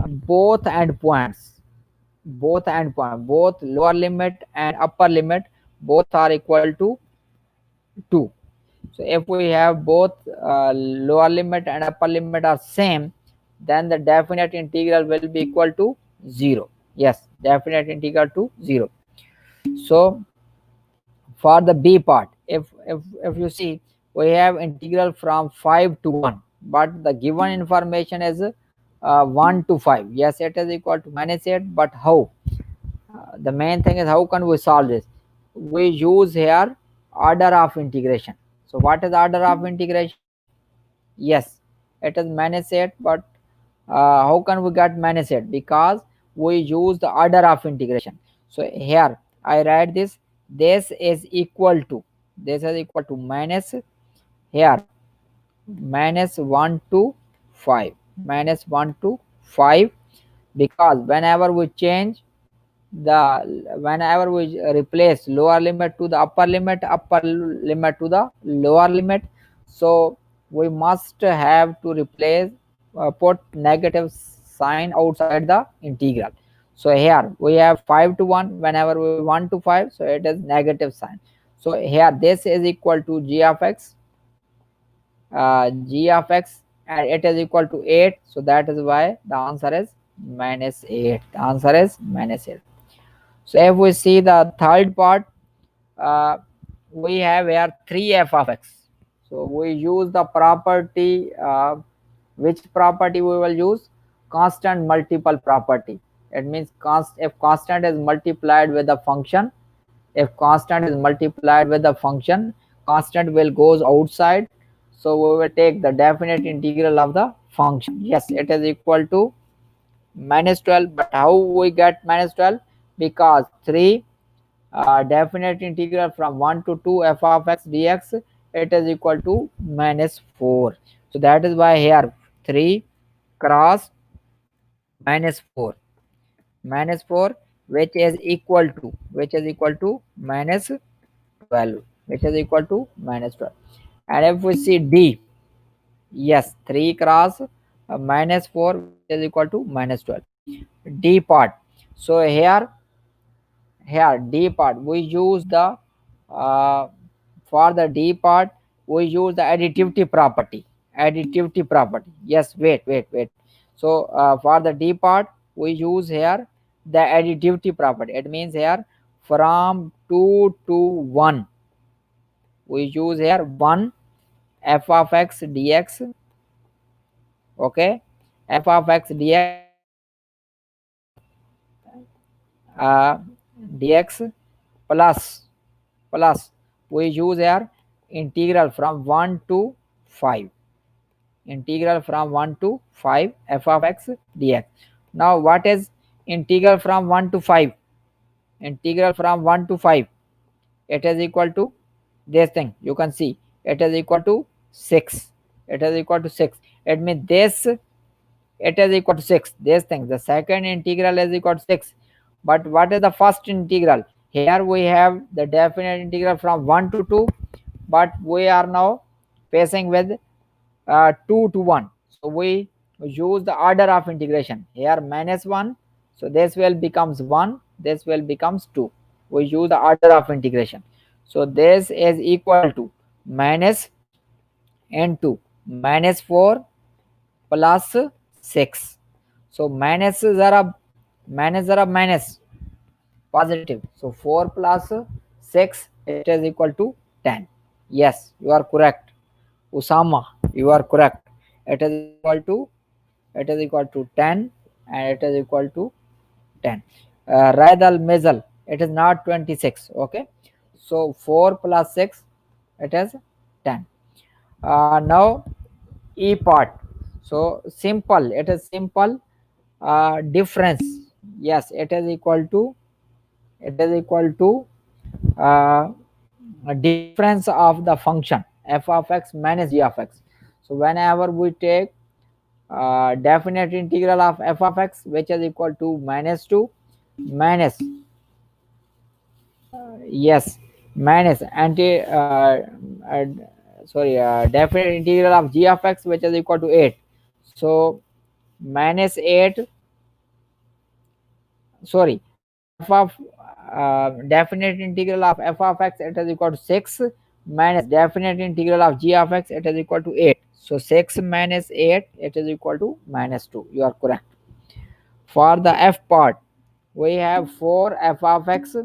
both endpoints, both lower limit and upper limit, both are equal to 2. So if we have both lower limit and upper limit are same, then the definite integral will be equal to 0. Yes, definite integral to 0. So for the b part, if you see, we have integral from 5 to 1, but the given information is 1 to 5. Yes, it is equal to minus 8, but how? The main thing is how can we solve this? We use here order of integration. So what is order of integration? Yes, it is minus 8, but how can we get minus 8? Because we use the order of integration. So here I write this, this is equal to, this is equal to minus, here minus 1 to 5, minus 1 to 5, because whenever we replace lower limit to the upper limit, upper limit to the lower limit, so we must have to replace, put negative sign outside the integral. So here we have 5 to 1, whenever we 1 to 5, so it is negative sign. So here this is equal to g of x, and it is equal to 8. So that is why the answer is minus 8. The answer is minus 8. So if we see the third part, uh, we have here 3f of x. So we use the property, which property we will use? Constant multiple property. It means if constant is multiplied with the function, if constant is multiplied with the function, constant will goes outside. So we will take the definite integral of the function. Yes, it is equal to minus 12. But how we get minus 12? Because 3 definite integral from 1 to 2 f of x dx, it is equal to minus 4. So that is why here 3 cross minus 4, which is equal to minus 12, which is equal to minus 12. And if we see d, yes, 3 cross minus 4, which is equal to minus 12, d part. So here d part we use the, uh, for the d part we use the additivity property. Yes, wait. So for the d part we use here the additivity property. It means here from 2 to 1 we use here 1 f of x dx. Okay, f of x dx, uh, dx plus we use here integral from 1 to 5, integral from 1 to 5 f of x dx. Now what is integral from 1 to 5? Integral from 1 to 5, it is equal to this thing, you can see it is equal to 6, it is equal to 6. It means this, it is equal to 6. This thing, the second integral is equal to 6. But what is the first integral? Here we have the definite integral from 1 to 2, but we are now facing with 2 to 1. So we use the order of integration. Here minus 1, so this will becomes 1, this will becomes 2. We use the order of integration. So this is equal to minus into minus 4 plus 6. So minus zara minus positive. So 4 plus 6, it is equal to 10. Yes, you are correct. Usama, you are correct. It is equal to 10, and it is equal to 10. Raid al Mezal, it is not 26. Okay. So 4 plus 6, it is 10. Now E part. So simple, it is simple difference. Yes, it is equal to uh, a difference of the function f of x minus g of x. So whenever we take definite integral of f of x, which is equal to minus 2 minus yes minus uh, definite integral of g of x, which is equal to 8. So minus 8, sorry, f of definite integral of f of x, it is equal to 6 minus definite integral of g of x, it is equal to 8. So 6 minus 8, it is equal to minus 2. You are correct. For the f part, we have 4 f of x,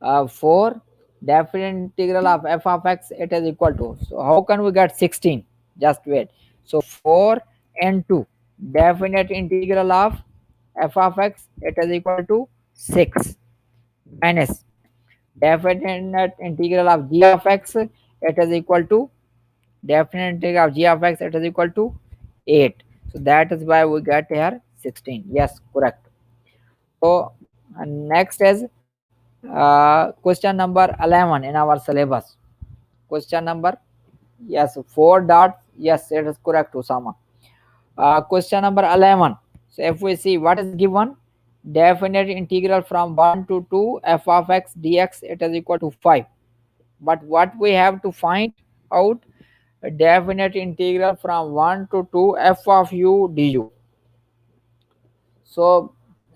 4 definite integral of f of x, it is equal to, so how can we get 16? Just wait. So 4 into definite integral of f of x, it is equal to 6 minus definite integral of g of x, it is equal to definite integral of g of x, it is equal to 8. So that is why we get here 16. Yes, correct. So next is question number 11 in our syllabus. Question number, yes, 4 dots. Yes, it is correct, Usama. Question number 11. So if we see what is given, definite integral from 1 to 2 f of x dx, it is equal to 5. But what we have to find out, a definite integral from 1 to 2 f of u du. So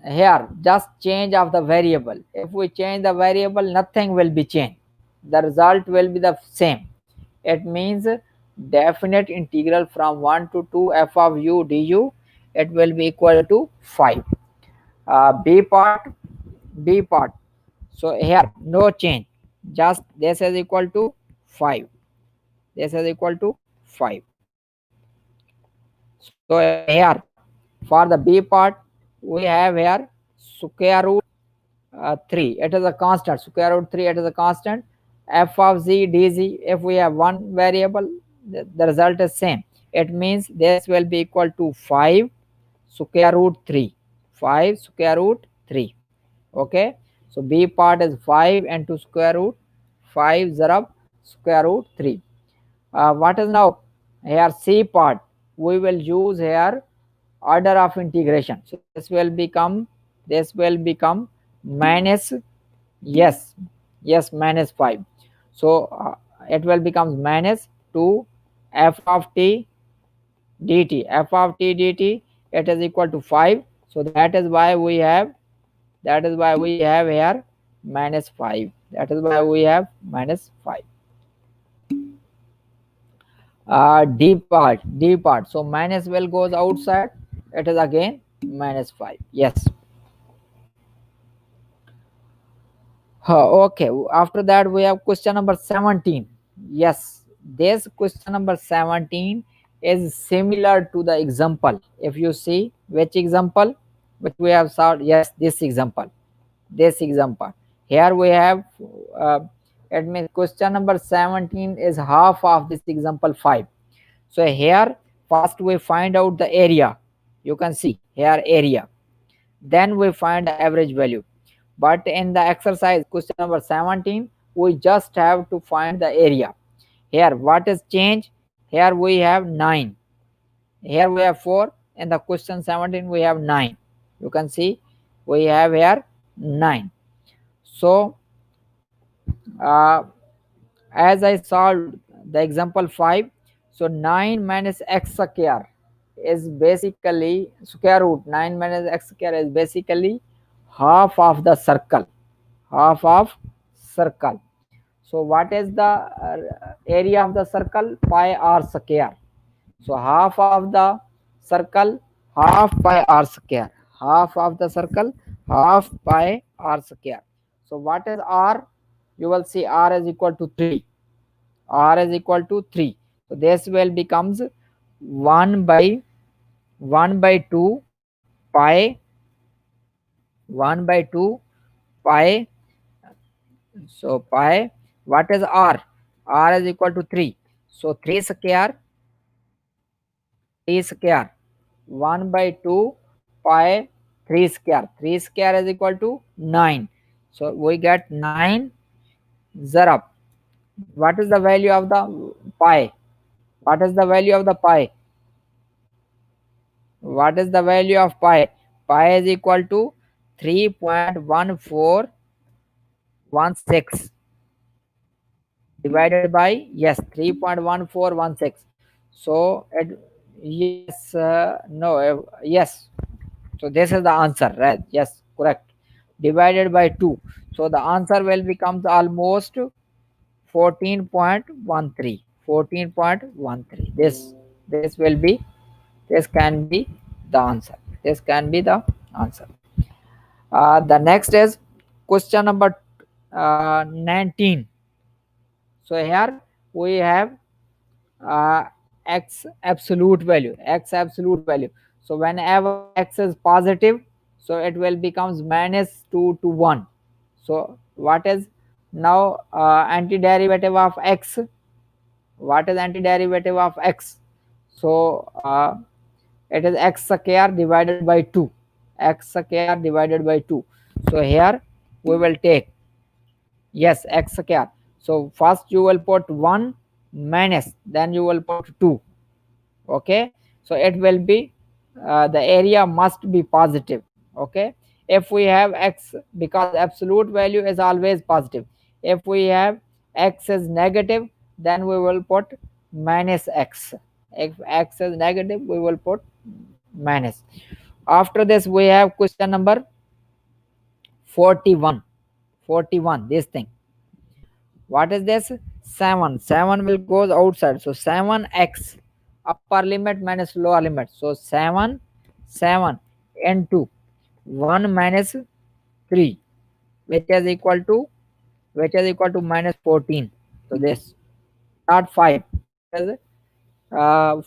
here just change of the variable. If we change the variable, nothing will be changed. The result will be the same. It means definite integral from 1 to 2 f of u du, it will be equal to 5. B part, B part. So here no change. Just this is equal to 5. This is equal to 5. So here for the B part, we have here square root 3. It is a constant. Square root 3, it is a constant. F of z dz, if we have one variable, the result is same. It means this will be equal to 5 square root 3. 5 square root 3. Okay. So B part is 5 into square root 5 zarab square root 3. What is now here C part? We will use here order of integration. So this will become minus, yes, yes, minus 5. So it will become minus 2 f of t dt. F of t dt, it is equal to 5. So that is why we have here minus 5. That is why we have minus 5. D part. So minus will goes outside. It is again minus 5. Yes. Okay. After that, we have question number 17. Yes. This question number 17 is similar to the example. If you see which example, which we have solved. Yes, this example. This example. Here we have, it means question number 17 is half of this example 5. So here first we find out the area. You can see here area. Then we find the average value. But in the exercise question number 17, we just have to find the area. Here what is change? Here we have 9. Here we have 4. In the question 17 we have 9. You can see we have here 9. So uh, as I solved the example 5, so 9 minus x square is basically square root 9 minus x square is basically half of the circle, half of circle. So what is the area of the circle? Pi r square. So half of the circle, half pi r square, half of the circle, half pi r square. So what is r? You will see r is equal to 3. R is equal to 3. So this will becomes 1 by 2 pi 1 by 2 pi. So pi, what is r? R is equal to 3. So 3 square, 3 square, 1 by 2 pi 3 square. 3 square is equal to 9. So we get 9 zarab. What is the value of the pi? What is the value of the pi? What is the value of pi? Pi is equal to 3.1416 divided by, yes, 3.1416. So yes, no, yes. So this is the answer, right? Yes, correct. Divided by 2. So the answer will becomes almost 14.13. 14.13. This will be, this can be the answer. This can be the answer. The next is question number 19. So here we have uh, x absolute value, x absolute value. So whenever x is positive, so it will becomes minus 2 to 1. So what is now antiderivative of x? What is antiderivative of x? So it is x square divided by 2, x square divided by 2. So here we will take, yes, x square. So first you will put 1 minus, then you will put 2. Okay, so it will be the area must be positive. Okay, if we have x, because absolute value is always positive, if we have x is negative, then we will put minus x. If x is negative, we will put minus. After this we have question number 41. 41, this thing, what is this? 7. 7 will goes outside. So 7x upper limit minus lower limit. So 7 into 1 minus 3, which is equal to, minus 14. So this, not 5. It is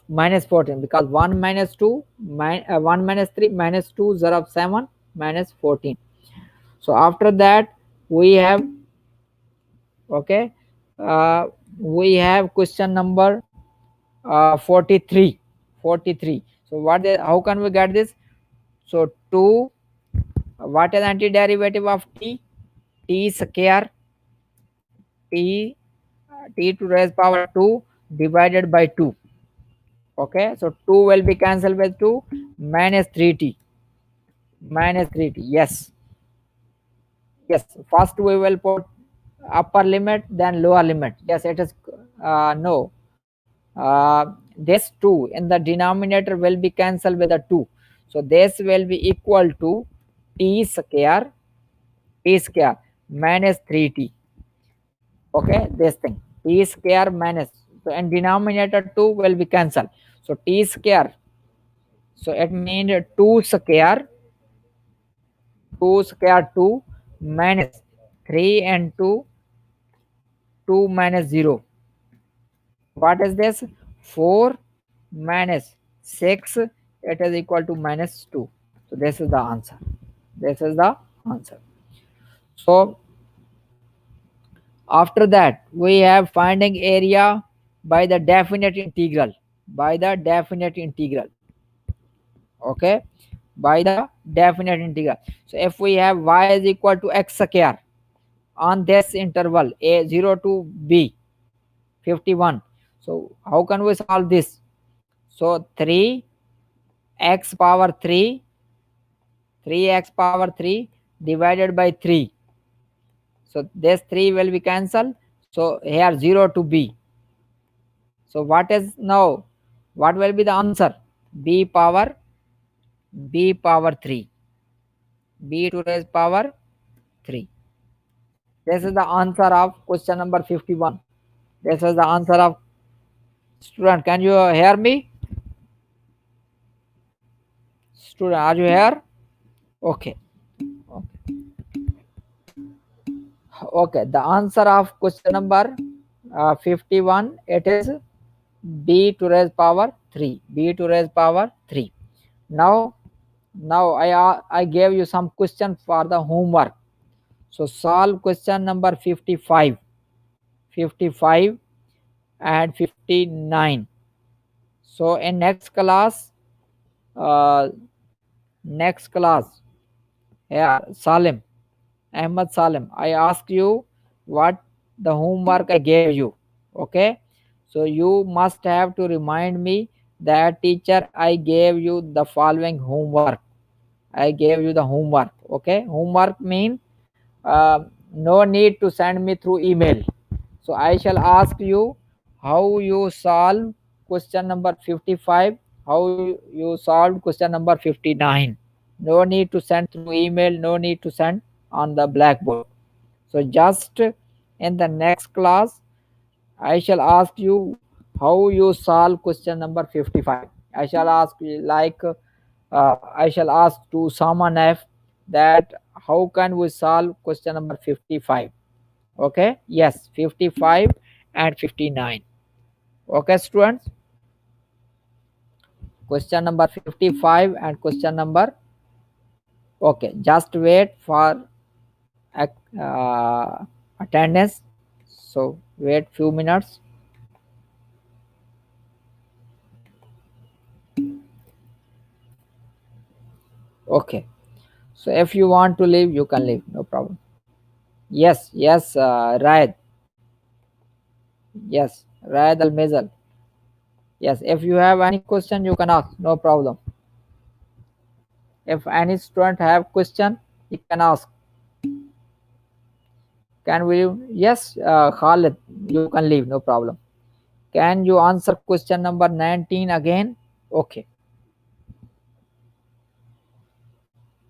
minus 14, because 1 minus 2 1 minus 3 minus 2 0 7 minus 14. So after that we have, okay, we have question number 43. 43. So what is, how can we get this? So 2, what is antiderivative of t? T square, t, t to raise power 2 divided by 2. Okay, so 2 will be cancelled with 2, minus 3t, minus 3t. Yes, yes, first we will put upper limit, then lower limit. Yes, it is no, this 2 in the denominator will be cancelled with the 2. So this will be equal to t square, minus 3t. Okay, this thing, t square minus, so in denominator 2 will be cancelled. So t square, so it means 2 square, 2 minus 3 into 2 minus 0. What is this? 4 minus 6, it is equal to minus 2. So this is the answer. This is the answer. So after that we have finding area by the definite integral. By the definite integral. Okay, by the definite integral. So if we have y is equal to x square on this interval a 0 to b 51. So how can we solve this? So 3x power 3, 3x power 3 divided by 3. So this 3 will be cancelled. So here 0 to b. So what is now? What will be the answer? b power 3. b to raise power 3. This is the answer of question number 51. This is the answer of student. Can you hear me? Student, are you here? Okay. Okay. Okay. The answer of question number 51, it is b to raise power 3. b to raise power 3. Now, I gave you some question for the homework. So solve question number 55, 55 and 59. So in uh, next class, yeah, Salim, Ahmad Salim, I ask you what the homework I gave you. Okay, so you must have to remind me that teacher I gave you the following homework. I gave you the homework. Okay, homework mean no need to send me through email. So I shall ask you how you solve question number 55, how you solved question number 59. No need to send through email, no need to send on the blackboard. So just in the next class, I shall ask you how you solve question number 55. I shall ask you I shall ask to someone F that how can we solve question number 55. Okay, yes, 55 and 59. Okay, students, question number 55 and question number, okay, just wait for attendance. So wait few minutes. Okay, so if you want to leave, you can leave, no problem. Yes, yes, Raed. Yes, Raed Al Mizal. Yes, if you have any question, you can ask, no problem. If any student have question, you can ask. Can we? Yes, Khalid, you can leave, no problem. Can you answer question number 19 again? Okay,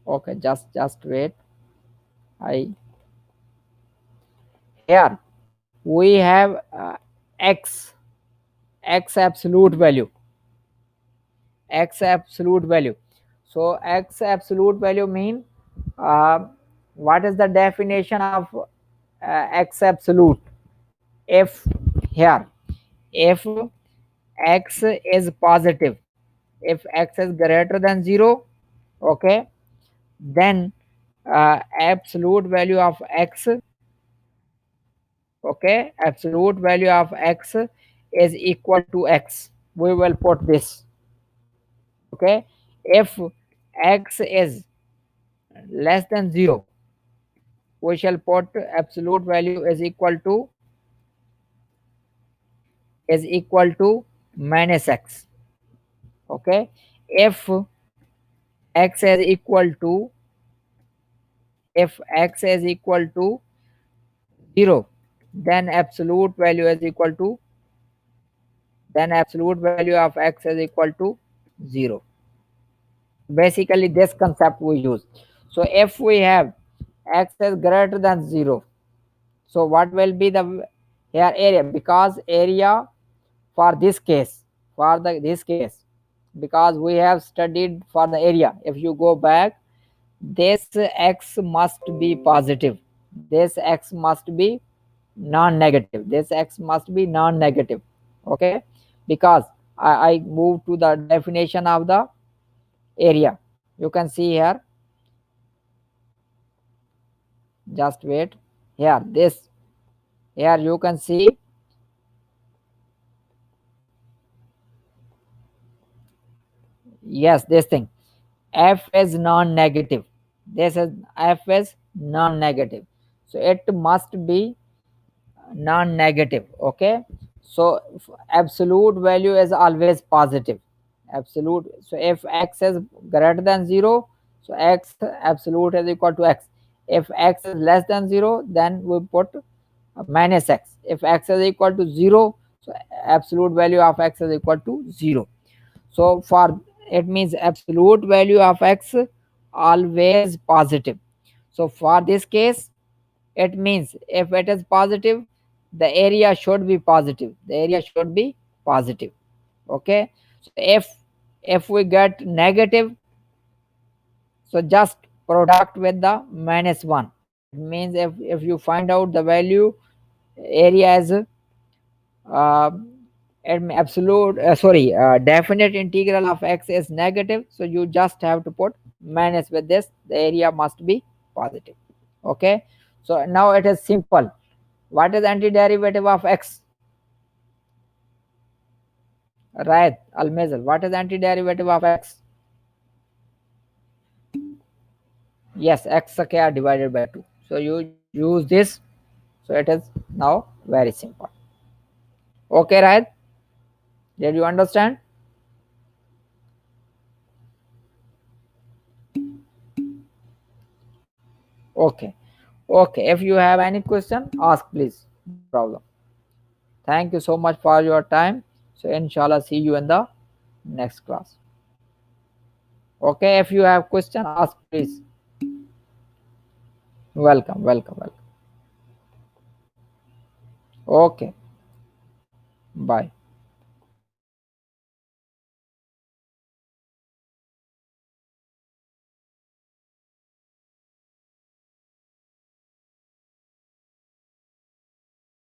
okay, just wait. I Here we have x absolute value, x absolute value. So x absolute value mean uh, what is the definition of x absolute? If here, if x is positive, if x is greater than 0, okay, then absolute value of x, okay, absolute value of x is equal to x. We will put this, okay. If x is less than 0, we shall put absolute value is equal to minus x, okay. If x is equal to, if x is equal to 0, then absolute value is equal to, then absolute value of x is equal to 0. Basically this concept we use. So if we have x is greater than 0, so what will be the here area? Because area for this case, for this case, because we have studied for the area, if you go back, this x must be positive, this x must be non-negative, this x must be non-negative, okay. Because I move to the definition of the area. You can see here, just wait. Here this, here you can see, yes, this thing, f is non-negative, this is f is non-negative, so it must be non-negative, okay. So absolute value is always positive. Absolute. So if x is greater than 0, so x absolute is equal to x. If x is less than 0, then we put minus x. If x is equal to 0, so absolute value of x is equal to 0. So for it means absolute value of x always positive. So for this case, it means if it is positive, the area should be positive. The area should be positive. Okay. So if we get negative, so just product with the minus 1. It means if you find out the value area is uh, absolute sorry definite integral of x is negative, so you just have to put minus with this, the area must be positive. Okay. So now it is simple. What is antiderivative of x? Right, Almazal. What is antiderivative of x? Yes, x square divided by 2. So you use this. So it is now very simple. Okay, right? Did you understand? Okay. Okay. If you have any question, ask please. No problem. Thank you so much for your time. So inshallah, see you in the next class. Okay. If you have question, ask please. Welcome. Welcome. Welcome. Okay. Bye.